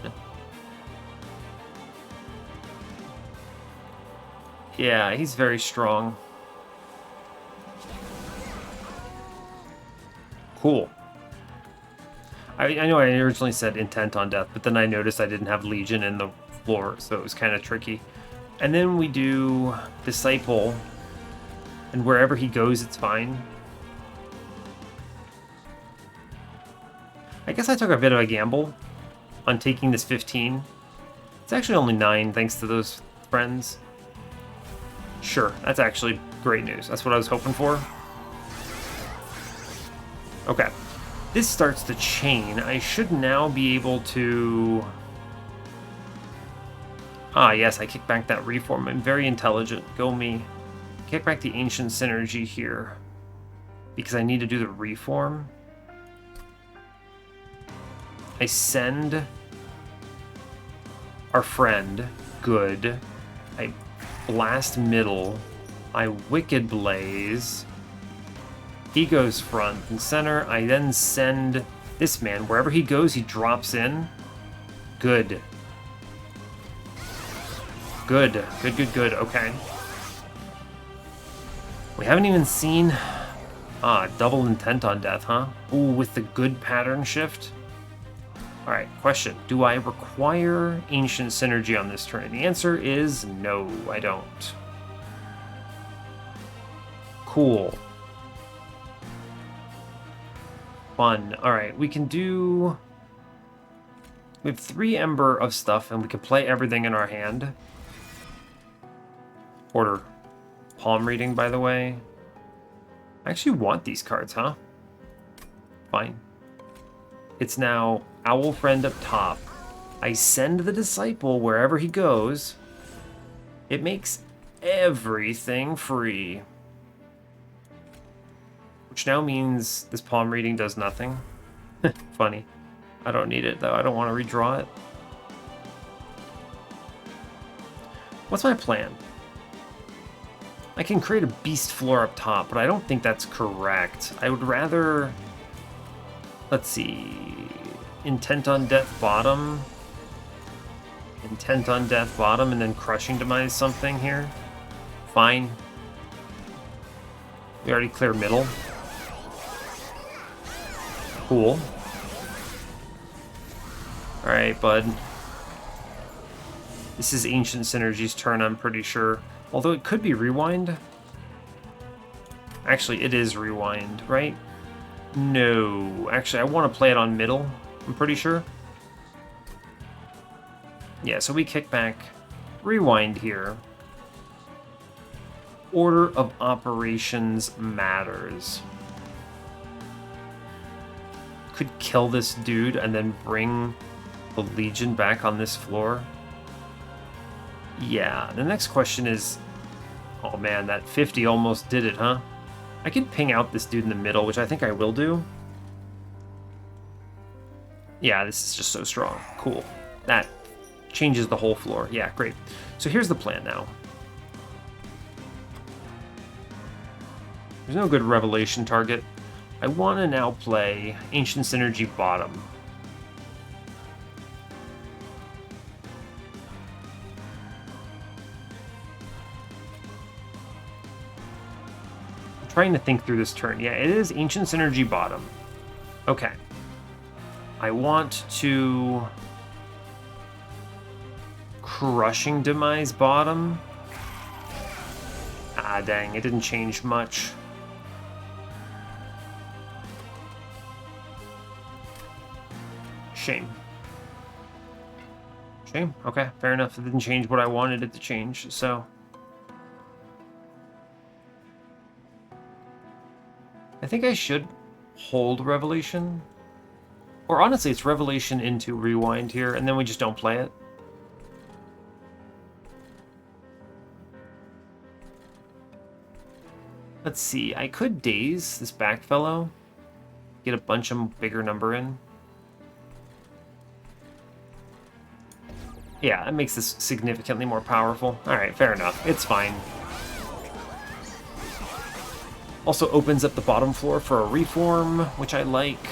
Yeah, he's very strong. Cool. I know I originally said Intent on Death, but then I noticed I didn't have Legion in the floor, so it was kind of tricky. And then we do Disciple, and wherever he goes, it's fine. I guess I took a bit of a gamble on taking this 15. It's actually only 9 thanks to those friends. Sure, that's actually great news. That's what I was hoping for. Okay. This starts the chain. I should now be able to... Ah, yes, I kick back that Reform. I'm very intelligent. Go me. Kick back the Ancient Synergy here. Because I need to do the Reform. I send our friend. Good. I blast middle. I Wicked Blaze. He goes front and center. I then send this man. Wherever he goes, he drops in. Good. Good. Good, good, good. Okay. We haven't even seen... Ah, double Intent on Death, huh? Ooh, with the good pattern shift. Alright, question. Do I require Ancient Synergy on this turn? The answer is no, I don't. Cool. Fun. Alright, we can do... We have 3 Ember of stuff, and we can play everything in our hand. Order. Palm Reading, by the way. I actually want these cards, huh? Fine. It's now Owl Friend up top. I send the Disciple wherever he goes. It makes everything free. Which now means this Palm Reading does nothing. Funny. I don't need it, though. I don't want to redraw it. What's my plan? I can create a Beast Floor up top, but I don't think that's correct. I would rather... Let's see... Intent on Death bottom. Intent on Death bottom, and then Crushing Demise something here. Fine. We already clear middle. Cool. Alright, bud. This is Ancient Synergy's turn, I'm pretty sure. Although it could be Rewind. Actually, it is Rewind, right? No. Actually, I want to play it on middle, I'm pretty sure. Yeah, so we kick back. Rewind here. Order of operations matters. Could kill this dude and then bring the Legion back on this floor. Yeah, the next question is... Oh man, that 50 almost did it, huh? I can ping out this dude in the middle, which I think I will do. Yeah, this is just so strong. Cool. That changes the whole floor. Yeah, great. So here's the plan now. There's no good Revelation target. I want to now play Ancient Synergy bottom. I'm trying to think through this turn. Yeah, it is Ancient Synergy bottom. Okay. I want to Crushing Demise bottom. Ah, dang, it didn't change much. Shame. Shame. Okay, fair enough. It didn't change what I wanted it to change, so... I think I should hold Revelation. Or honestly, it's Revelation into Rewind here, and then we just don't play it. Let's see, I could Daze this back fellow. Get a bunch of bigger number in. Yeah, that makes this significantly more powerful. Alright, fair enough. It's fine. Also opens up the bottom floor for a reform, which I like.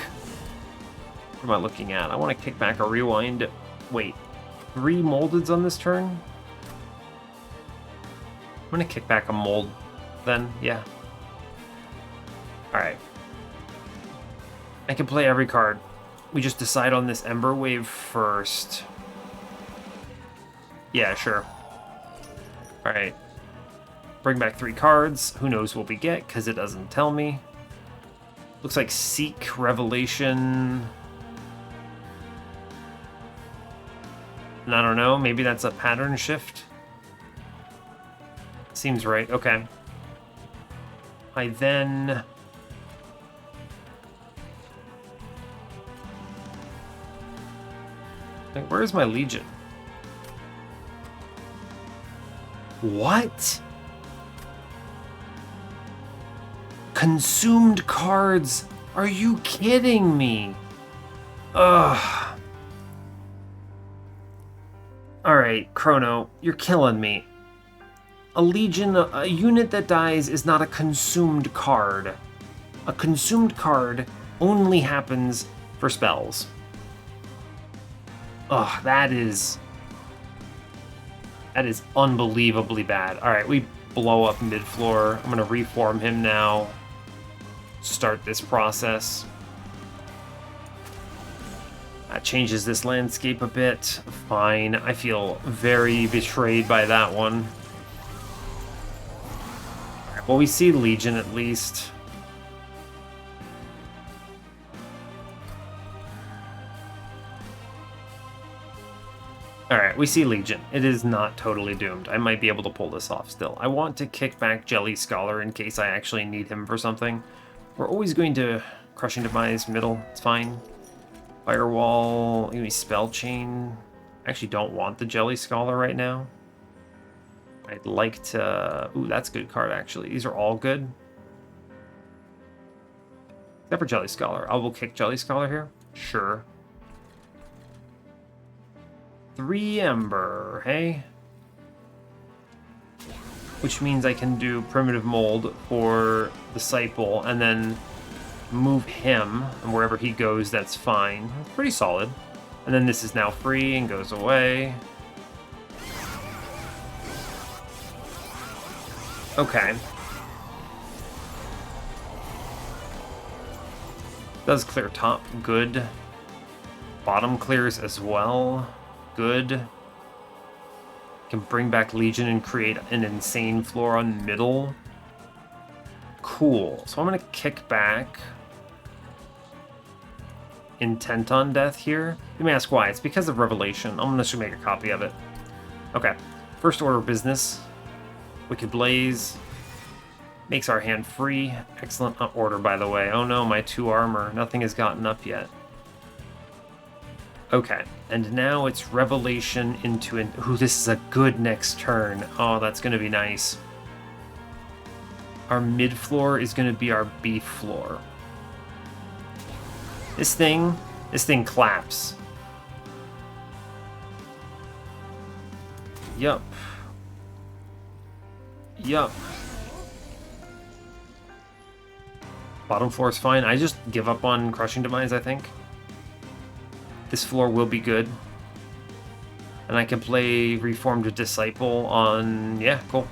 What am I looking at? I want to kick back a rewind. Wait, 3 moldeds on this turn? I'm going to kick back a mold then, yeah. Alright. I can play every card. We just decide on this Ember Wave first. Yeah, sure. Alright. Bring back 3 cards. Who knows what we get, because it doesn't tell me. Looks like Seek, Revelation. And I don't know, maybe that's a pattern shift. Seems right, okay. I then... Like, where's my Legion? What? Consumed cards? Are you kidding me? Ugh. Alright, Chrono, you're killing me. A Legion, a unit that dies is not a consumed card. A consumed card only happens for spells. Ugh, that is unbelievably bad. Alright, we blow up mid-floor. I'm gonna reform him now. Start this process. That changes this landscape a bit. Fine. I feel very betrayed by that one. Alright, well, we see Legion at least. Alright, we see Legion. It is not totally doomed. I might be able to pull this off still. I want to kick back Jelly Scholar in case I actually need him for something. We're always going to Crushing Demise middle. It's fine. Firewall, maybe Spell Chain. I actually don't want the Jelly Scholar right now. I'd like to... Ooh, that's a good card, actually. These are all good. Except for Jelly Scholar. I will kick Jelly Scholar here. Sure. 3 Ember, hey? Which means I can do Primitive Mold for Disciple, and then move him, and wherever he goes, that's fine. That's pretty solid. And then this is now free and goes away. Okay. Does clear top, good. Bottom clears as well, good. Can bring back Legion and create an insane floor on middle. Cool. So I'm gonna kick back Intent on Death here. You may ask why. It's because of Revelation. I'm gonna just make a copy of it. Okay. First order of business. Wicked Blaze. Makes our hand free. Excellent order, by the way. Oh no, my 2 armor. Nothing has gotten up yet. Okay. And now it's Revelation into... Ooh, this is a good next turn. Oh, that's gonna be nice. Our mid floor is gonna be our B floor. This thing claps. Yup. Yup. Bottom floor is fine. I just give up on Crushing Demise, I think. This floor will be good. And I can play Reformed Disciple on... Yeah, cool.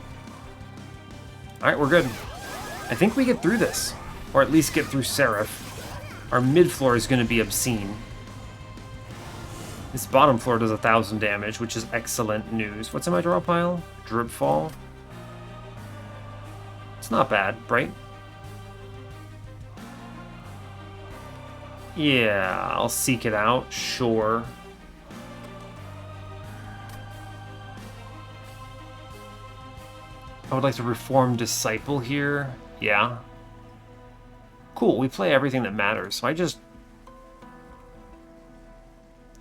Alright, we're good. I think we get through this. Or at least get through Seraph. Our mid floor is going to be obscene. This bottom floor does 1,000 damage, which is excellent news. What's in my draw pile? Dripfall. It's not bad, right? Yeah, I'll seek it out, sure. I would like to Reform Disciple here. Yeah. Cool, we play everything that matters, so I just...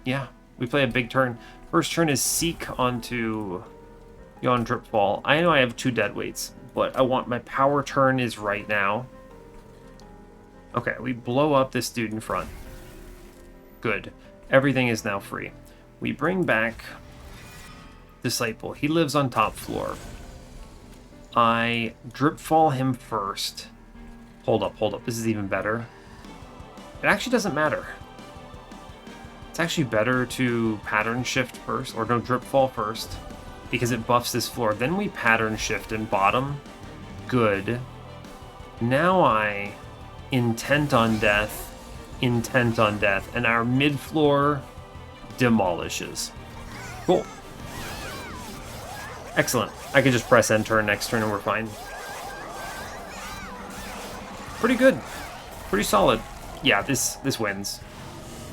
Yeah, we play a big turn. First turn is Seek onto Yon Dripfall. I know I have 2 dead weights, but I want my power turn is right now. Okay, we blow up this dude in front. Good. Everything is now free. We bring back Disciple. He lives on top floor. I Dripfall him first. Hold up. This is even better. It actually doesn't matter. It's actually better to Pattern Shift first, or no, Dripfall first, because it buffs this floor. Then we Pattern Shift in bottom. Good. Now I Intent on Death, and our mid-floor demolishes. Cool. Excellent. I can just press end turn next turn and we're fine. Pretty good. Pretty solid. Yeah, this wins.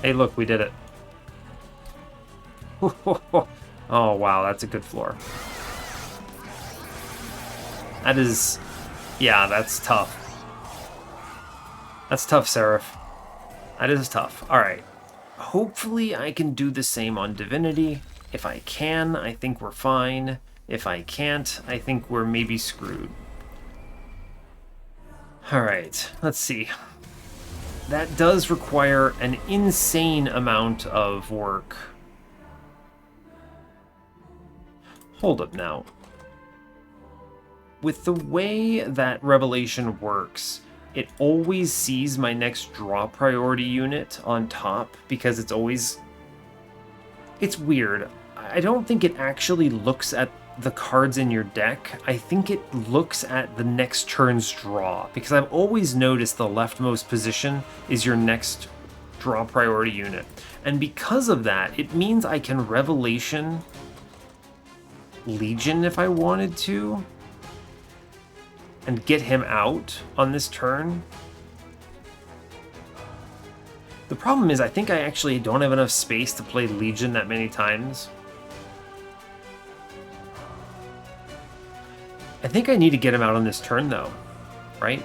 Hey, look, we did it. Oh, wow, that's a good floor. That is... Yeah, that's tough. That's tough, Seraph. That is tough. Alright. Hopefully I can do the same on Divinity. If I can, I think we're fine. If I can't, I think we're maybe screwed. Alright, let's see. That does require an insane amount of work. Hold up now. With the way that Revelation works, it always sees my next draw priority unit on top because it's always... It's weird. I don't think it actually looks at the cards in your deck. I think it looks at the next turn's draw, because I've always noticed the leftmost position is your next draw priority unit. And because of that, it means I can Revelation Legion if I wanted to, and get him out on this turn. The problem is I think I actually don't have enough space to play Legion that many times. I think I need to get him out on this turn, though, right?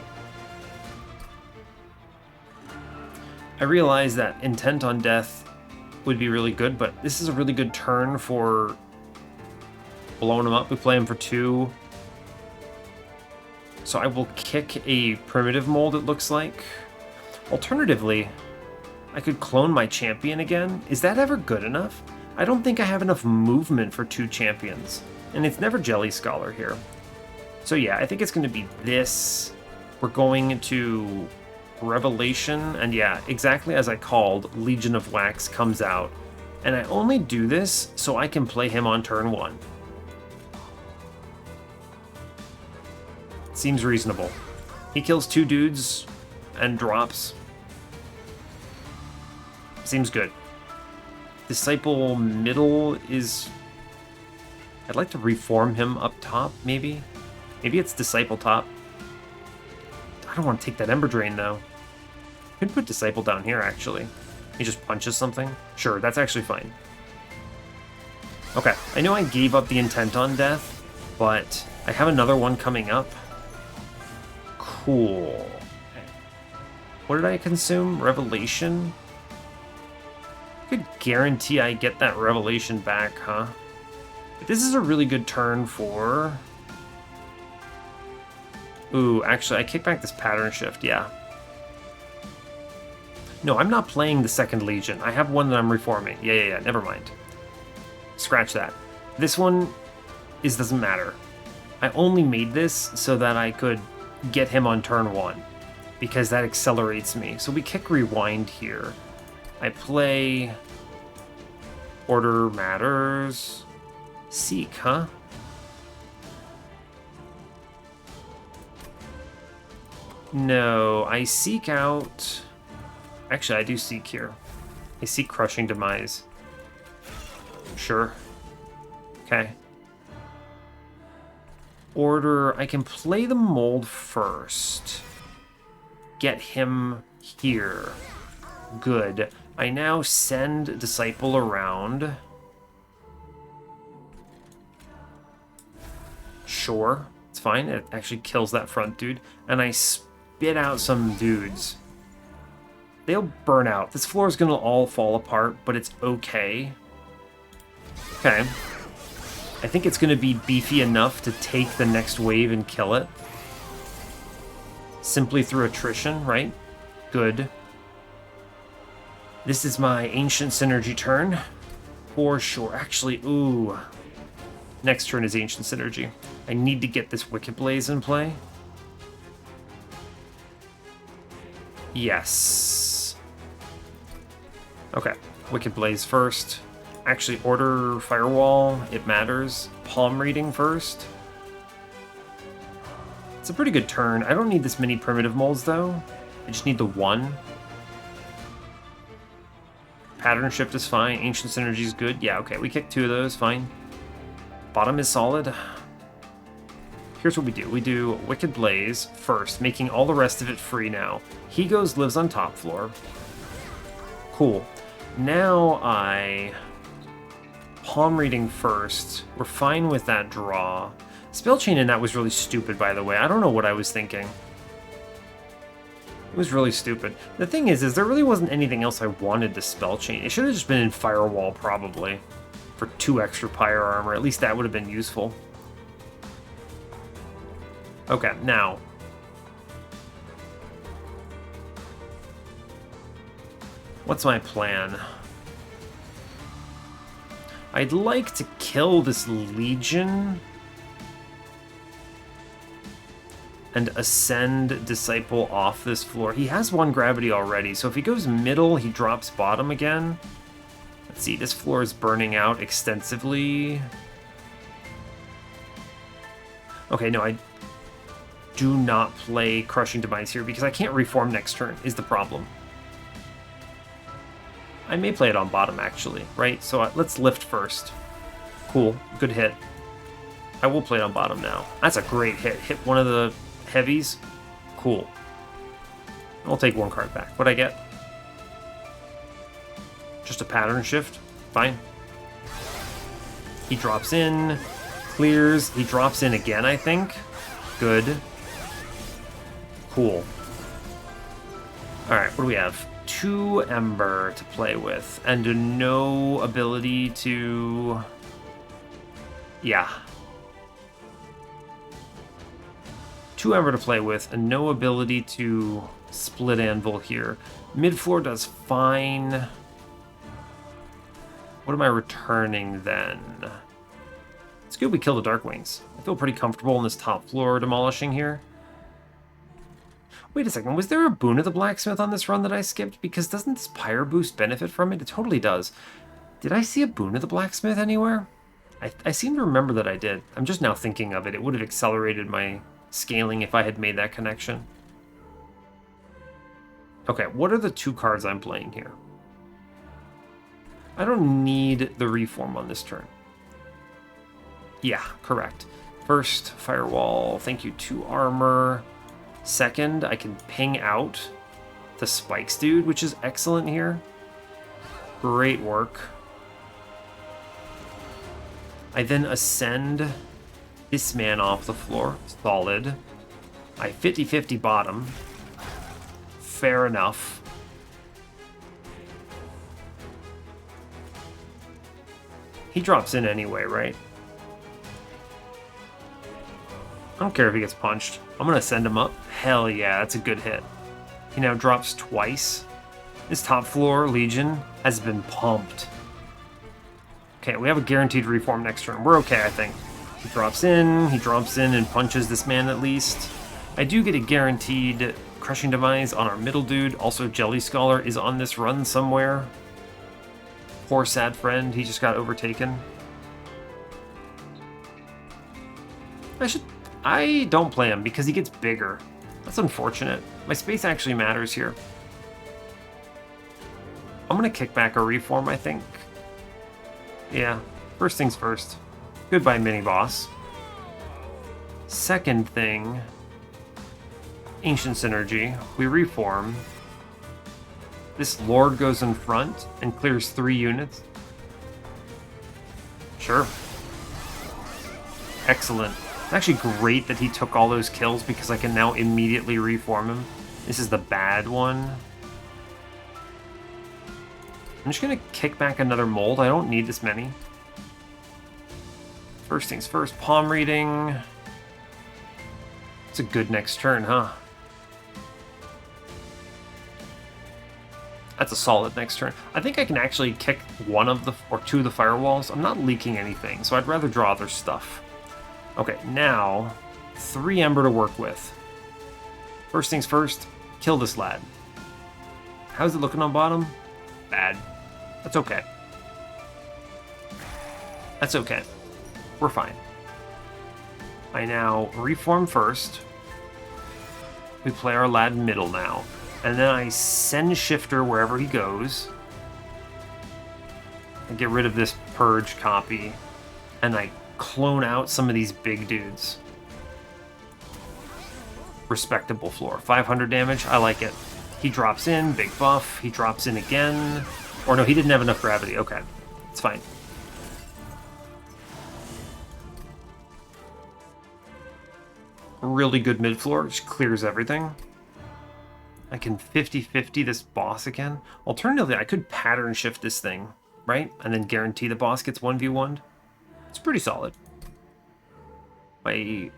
I realize that Intent on Death would be really good, but this is a really good turn for blowing him up. We play him for 2. So I will kick a Primitive Mold, it looks like. Alternatively, I could clone my champion again. Is that ever good enough? I don't think I have enough movement for 2 champions. And it's never Jelly Scholar here. So yeah, I think it's going to be this. We're going to Revelation, and yeah, exactly as I called, Legion of Wax comes out. And I only do this so I can play him on turn 1. Seems reasonable. He kills 2 dudes and drops. Seems good. Disciple middle is... I'd like to reform him up top, maybe? Maybe it's Disciple top. I don't want to take that Ember Drain, though. Could put Disciple down here, actually. He just punches something. Sure, that's actually fine. Okay, I know I gave up the Intent on Death, but I have another one coming up. Cool. What did I consume? Revelation? I could guarantee I get that Revelation back, huh? But this is a really good turn for... Ooh, actually, I kick back this Pattern Shift, yeah. No, I'm not playing the second Legion. I have one that I'm reforming. Yeah, never mind. Scratch that. This one It doesn't matter. I only made this so that I could get him on turn 1, because that accelerates me. So we kick Rewind here. I play Order Matters. Seek, huh? No, I seek out... Actually, I do seek here. I seek Crushing Demise. Sure. Okay. Order... I can play the mold first. Get him here. Good. I now send Disciple around. Sure. It's fine. It actually kills that front dude. And I spit out some dudes. They'll burn out. This floor is going to all fall apart, but it's okay. Okay. I think it's going to be beefy enough to take the next wave and kill it. Simply through attrition, right? Good. This is my Ancient Synergy turn. For sure. Actually, ooh. Next turn is Ancient Synergy. I need to get this Wicked Blaze in play. Yes. Okay. Wicked Blaze first. Actually, Order Firewall. It matters. Palm Reading first. It's a pretty good turn. I don't need this many primitive molds, though. I just need the one. Pattern Shift is fine. Ancient Synergy is good. Yeah, okay. We kick 2 of those. Fine. Bottom is solid. Here's what we do. We do Wicked Blaze first, making all the rest of it free now. He lives on top floor. Cool. Now I... Palm Reading first. We're fine with that draw. Spell Chain in that was really stupid, by the way. I don't know what I was thinking. It was really stupid. The thing is there really wasn't anything else I wanted to Spell Chain. It should have just been in Firewall, probably. For 2 extra Pyre Armor. At least that would have been useful. Okay, now. What's my plan? I'd like to kill this Legion and ascend Disciple off this floor. He has 1 gravity already, so if he goes middle, he drops bottom again. Let's see, this floor is burning out extensively. Okay, no, I do not play Crushing Demise here because I can't reform next turn, is the problem. I may play it on bottom, actually, right? So let's lift first. Cool, good hit. I will play it on bottom now. That's a great hit. Hit one of the heavies. Cool. I'll take 1 card back. What'd I get? Just a Pattern Shift. Fine. He drops in. Clears. He drops in again, I think. Good. Cool. Alright, what do we have? 2 Ember to play with. And no ability to... Yeah. 2 Ember to play with, and no ability to split Anvil here. Mid-floor does fine. What am I returning then? It's good we kill the Darkwings. I feel pretty comfortable in this top floor demolishing here. Wait a second, was there a Boon of the Blacksmith on this run that I skipped? Because doesn't this Pyre Boost benefit from it? It totally does. Did I see a Boon of the Blacksmith anywhere? I seem to remember that I did. I'm just now thinking of it. It would have accelerated my scaling if I had made that connection. Okay, what are the 2 cards I'm playing here? I don't need the reform on this turn. Yeah, correct. First, Firewall, thank you, 2 armor. Second, I can ping out the Spikes dude, which is excellent here. Great work. I then ascend this man off the floor. Solid. I 50-50 bottom. Fair enough. He drops in anyway, right? I don't care if he gets punched. I'm gonna send him up. Hell yeah, that's a good hit. He now drops twice. This top floor Legion has been pumped. Okay, we have a guaranteed reform next turn. We're okay, I think. He drops in and punches this man at least. I do get a guaranteed Crushing Demise on our middle dude. Also, Jelly Scholar is on this run somewhere. Poor sad friend, he just got overtaken. I don't play him because he gets bigger. That's unfortunate. My space actually matters here. I'm gonna kick back a reform, I think. Yeah, first things first. Goodbye, mini-boss. Second thing, Ancient Synergy. We reform. This Lord goes in front and clears 3 units. Sure. Excellent. It's actually great that he took all those kills because I can now immediately reform him. This is the bad one. I'm just gonna kick back another mold. I don't need this many. First things first, palm reading. It's a good next turn, huh? That's a solid next turn. I think I can actually kick one of the, or 2 of the firewalls. I'm not leaking anything, so I'd rather draw other stuff. Okay, now 3 Ember to work with. First things first, kill this lad. How's it looking on bottom? Bad. That's okay. That's okay. We're fine. I now reform first. We play our lad middle now. And then I send Shifter wherever he goes. I get rid of this Purge copy. And I clone out some of these big dudes. Respectable floor. 500 damage. I like it. He drops in. Big buff. He drops in again. Or no, he didn't have enough gravity. Okay. It's fine. Really good mid floor. Just clears everything. I can 50-50 this boss again. Alternatively, I could pattern shift this thing, right? And then guarantee the boss gets 1v1'd. It's pretty solid. Where's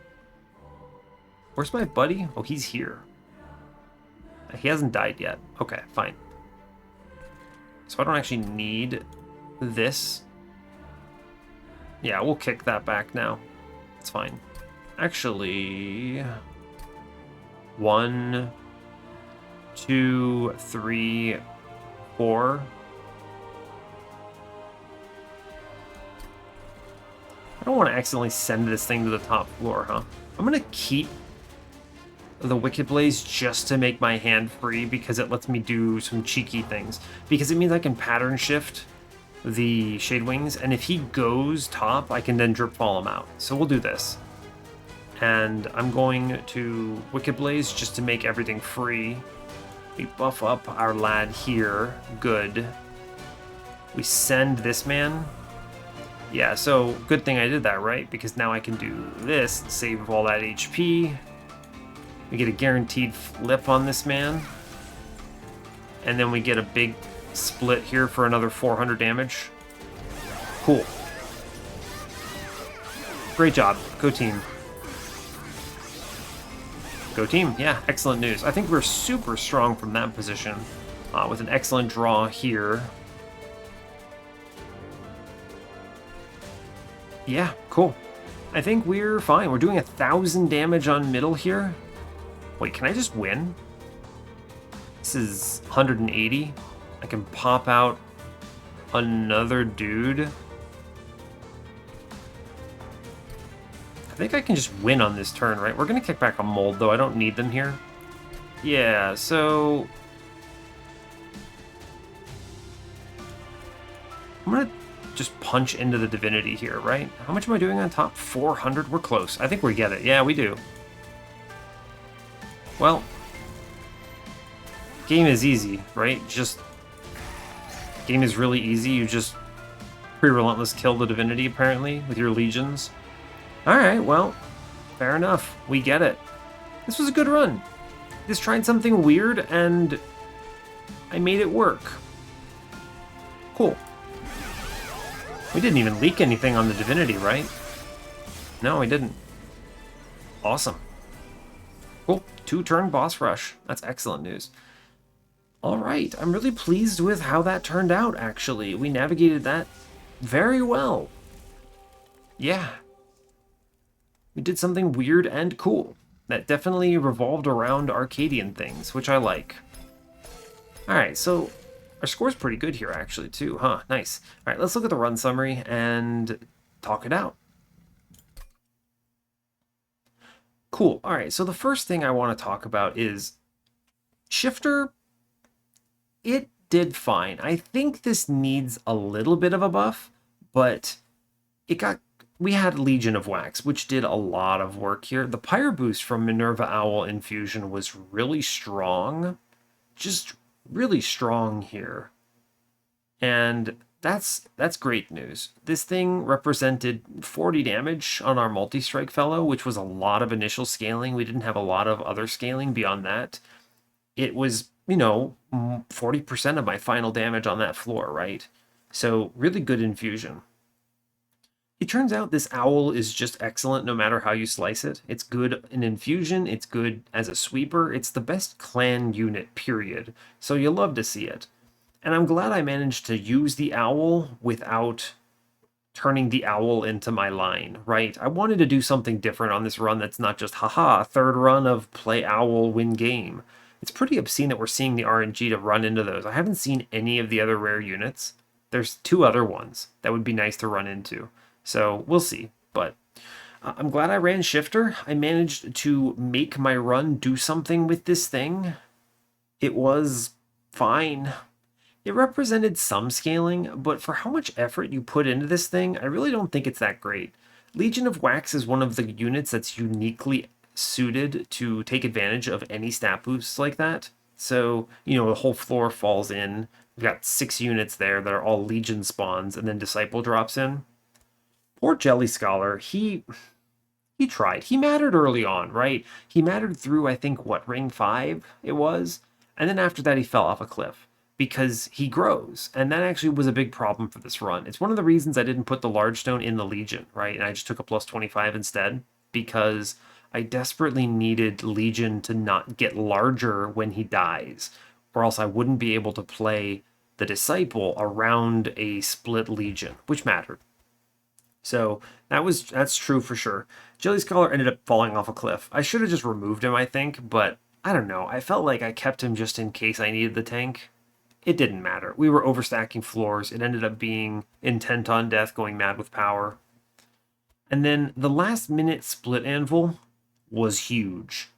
my buddy? Oh, he's here. He hasn't died yet. Okay, fine. So I don't actually need this. Yeah, we'll kick that back now. It's fine. Actually, 1, 2, 3, 4. I don't want to accidentally send this thing to the top floor, huh? I'm going to keep the Wicked Blaze just to make my hand free because it lets me do some cheeky things. Because it means I can pattern shift the Shade Wings, and if he goes top, I can then drip fall him out. So we'll do this. And I'm going to Wicked Blaze just to make everything free. We buff up our lad here. Good. We send this man. Yeah, so good thing I did that, right? Because now I can do this, save all that HP. We get a guaranteed flip on this man. And then we get a big split here for another 400 damage. Cool. Great job. Go team. Go team. Yeah, excellent news. I think we're super strong from that position with an excellent draw here. Yeah, cool. I think we're fine. We're doing 1,000 damage on middle here. Wait, can I just win? This is 180. I can pop out another dude. I think I can just win on this turn, right? We're going to kick back a mold, though. I don't need them here. Yeah, so I'm going to just punch into the Divinity here, right? How much am I doing on top? 400? We're close. I think we get it. Yeah, we do. Well, game is easy, right? Game is really easy. You just pre-relentless kill the Divinity, apparently, with your legions. Alright, well, fair enough. We get it. This was a good run. Just tried something weird, and I made it work. Cool. We didn't even leak anything on the Divinity, right? No, we didn't. Awesome. Cool. 2-turn boss rush. That's excellent news. Alright, I'm really pleased with how that turned out, actually. We navigated that very well. Yeah. We did something weird and cool that definitely revolved around Arcadian things, which I like. All right, so our score's pretty good here, actually, too, huh? Nice. All right, let's look at the run summary and talk it out. Cool. All right, so the first thing I want to talk about is Shifter. It did fine. I think this needs a little bit of a buff, but we had Legion of Wax, which did a lot of work here. The Pyre boost from Minerva Owl Infusion was really strong, just really strong here. And that's great news. This thing represented 40 damage on our multi-strike fellow, which was a lot of initial scaling. We didn't have a lot of other scaling beyond that. It was, 40% of my final damage on that floor, right? So really good infusion. It turns out this owl is just excellent no matter how you slice it. It's good in infusion, it's good as a sweeper, it's the best clan unit, period. So you'll love to see it. And I'm glad I managed to use the owl without turning the owl into my line, right? I wanted to do something different on this run that's not just, haha, third run of play owl, win game. It's pretty obscene that we're seeing the RNG to run into those. I haven't seen any of the other rare units. There's 2 other ones that would be nice to run into. So we'll see, but I'm glad I ran Shifter. I managed to make my run do something with this thing. It was fine. It represented some scaling, but for how much effort you put into this thing, I really don't think it's that great. Legion of Wax is one of the units that's uniquely suited to take advantage of any stat boosts like that. So, the whole floor falls in. We've got 6 units there that are all Legion spawns, and then Disciple drops in. Poor Jelly Scholar, he tried. He mattered early on, right? He mattered through, I think, ring 5 it was? And then after that, he fell off a cliff because he grows. And that actually was a big problem for this run. It's one of the reasons I didn't put the Large Stone in the Legion, right? And I just took a plus 25 instead because I desperately needed Legion to not get larger when he dies, or else I wouldn't be able to play the Disciple around a split Legion, which mattered. So that's true for sure. Jelly Scholar ended up falling off a cliff. I should have just removed him, I think, but I don't know. I felt like I kept him just in case I needed the tank. It didn't matter. We were overstacking floors. It ended up being intent on death, going mad with power. And then the last minute split anvil was huge.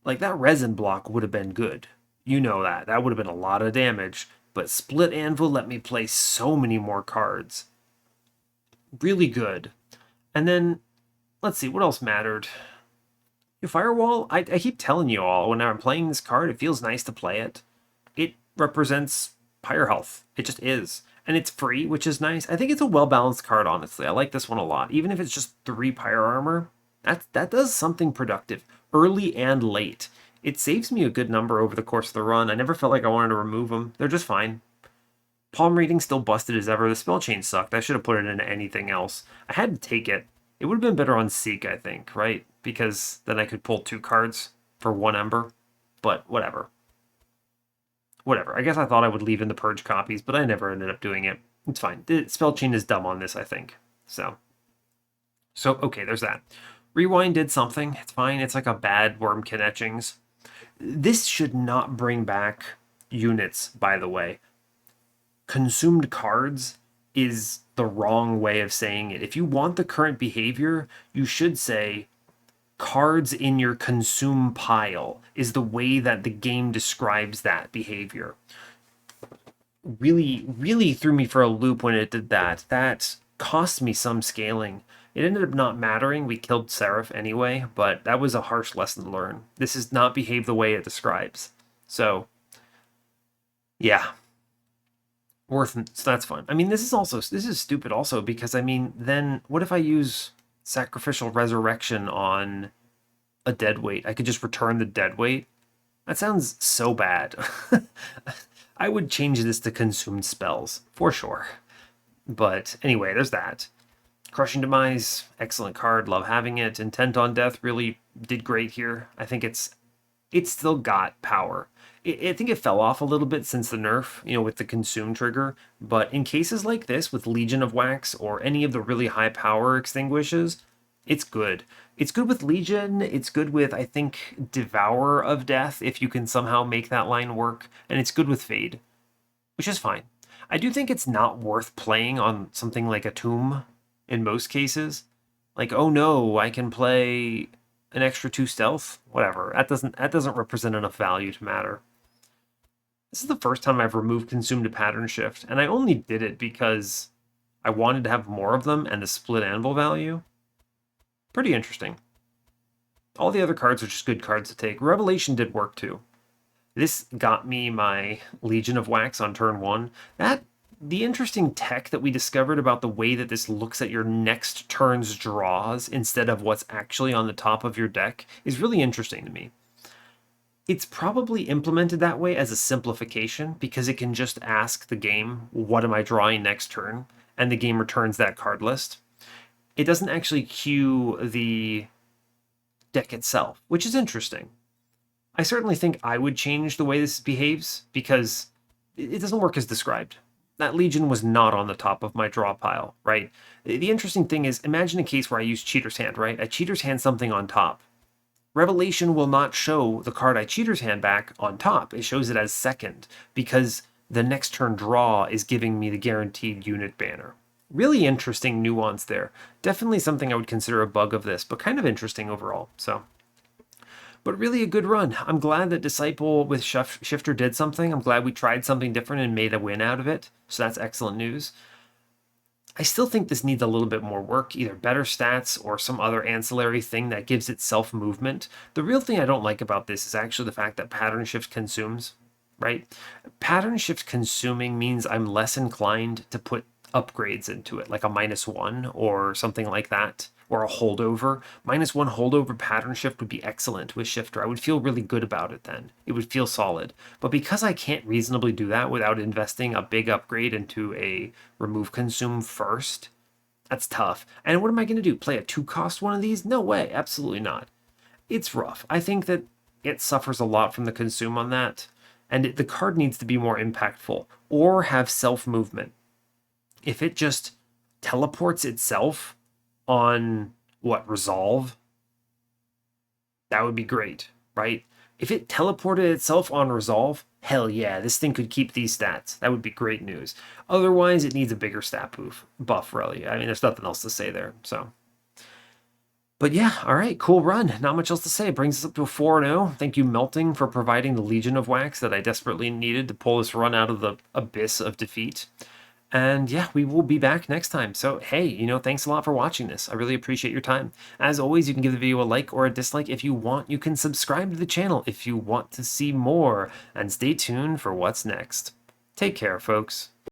Like, that resin block would have been good. You know that. That would have been a lot of damage. But split anvil let me play so many more cards. Really good. And then, let's see, what else mattered? Firewall, I keep telling you all, when I'm playing this card, it feels nice to play it. It represents Pyre health. It just is. And it's free, which is nice. I think it's a well-balanced card, honestly. I like this one a lot. Even if it's just 3 Pyre armor, that does something productive, early and late. It saves me a good number over the course of the run. I never felt like I wanted to remove them. They're just fine. Palm reading still busted as ever. The spell chain sucked. I should have put it into anything else. I had to take it. It would have been better on Seek, I think, right? Because then I could pull 2 cards for 1 Ember. But whatever. Whatever. I guess I thought I would leave in the Purge copies, but I never ended up doing it. It's fine. The spell chain is dumb on this, I think. So okay, there's that. Rewind did something. It's fine. It's like a bad Wormkin Etchings. This should not bring back units, by the way. Consumed cards is the wrong way of saying it. If you want the current behavior, you should say cards in your consume pile is the way that the game describes that behavior. Really, really threw me for a loop when it did that. That cost me some scaling. It ended up not mattering. We killed Seraph anyway, but that was a harsh lesson learned. This does not behave the way it describes. So, yeah. So that's fun. I mean, this is stupid also, because I mean, then what if I use Sacrificial Resurrection on a deadweight? I could just return the deadweight. That sounds so bad. I would change this to consumed spells for sure. But anyway, there's that. Crushing Demise, excellent card, love having it. Intent on Death really did great here. I think it's still got power. I think it fell off a little bit since the nerf, with the consume trigger, but in cases like this with Legion of Wax or any of the really high power extinguishes, it's good. It's good with Legion. It's good with, I think, Devourer of Death, if you can somehow make that line work. And it's good with Fade, which is fine. I do think it's not worth playing on something like a Tomb in most cases. Like, oh no, I can play an extra 2 stealth. Whatever. That doesn't represent enough value to matter. This is the first time I've removed Consume to Pattern Shift, and I only did it because I wanted to have more of them and the split anvil value. Pretty interesting. All the other cards are just good cards to take. Revelation did work too. This got me my Legion of Wax on turn 1. The interesting tech that we discovered about the way that this looks at your next turn's draws instead of what's actually on the top of your deck is really interesting to me. It's probably implemented that way as a simplification because it can just ask the game, what am I drawing next turn? And the game returns that card list. It doesn't actually queue the deck itself, which is interesting. I certainly think I would change the way this behaves because it doesn't work as described. That Legion was not on the top of my draw pile, right? The interesting thing is, imagine a case where I use Cheater's Hand, right? I Cheater's Hand something on top. Revelation will not show the card I Cheater's Hand back on top. It shows it as second because the next turn draw is giving me the guaranteed unit banner. Really interesting nuance there. Definitely something I would consider a bug of this, but kind of interesting overall. But really a good run. I'm glad that Disciple with Shifter did something. I'm glad we tried something different and made a win out of it. So that's excellent news. I still think this needs a little bit more work, either better stats or some other ancillary thing that gives it self-movement. The real thing I don't like about this is actually the fact that Pattern Shift consumes, right? Pattern Shift consuming means I'm less inclined to put upgrades into it, like a -1 or something like that, or a holdover. -1 holdover Pattern Shift would be excellent with Shifter. I would feel really good about it then. It would feel solid. But because I can't reasonably do that without investing a big upgrade into a remove consume first, that's tough. And what am I going to do? Play a 2-cost one of these? No way. Absolutely not. It's rough. I think that it suffers a lot from the consume on that. And the card needs to be more impactful or have self-movement. If it just teleports itself on resolve, that would be great, right? If it teleported itself on resolve, hell yeah, this thing could keep these stats. That would be great news. Otherwise, it needs a bigger stat buff, really. I mean, there's nothing else to say there. But yeah, all right, cool run. Not much else to say. Brings us up to a 4-0. Thank you, Melting, for providing the Legion of Wax that I desperately needed to pull this run out of the abyss of defeat. And yeah, we will be back next time. So hey, thanks a lot for watching this. I really appreciate your time. As always, you can give the video a like or a dislike if you want. You can subscribe to the channel if you want to see more. And stay tuned for what's next. Take care, folks.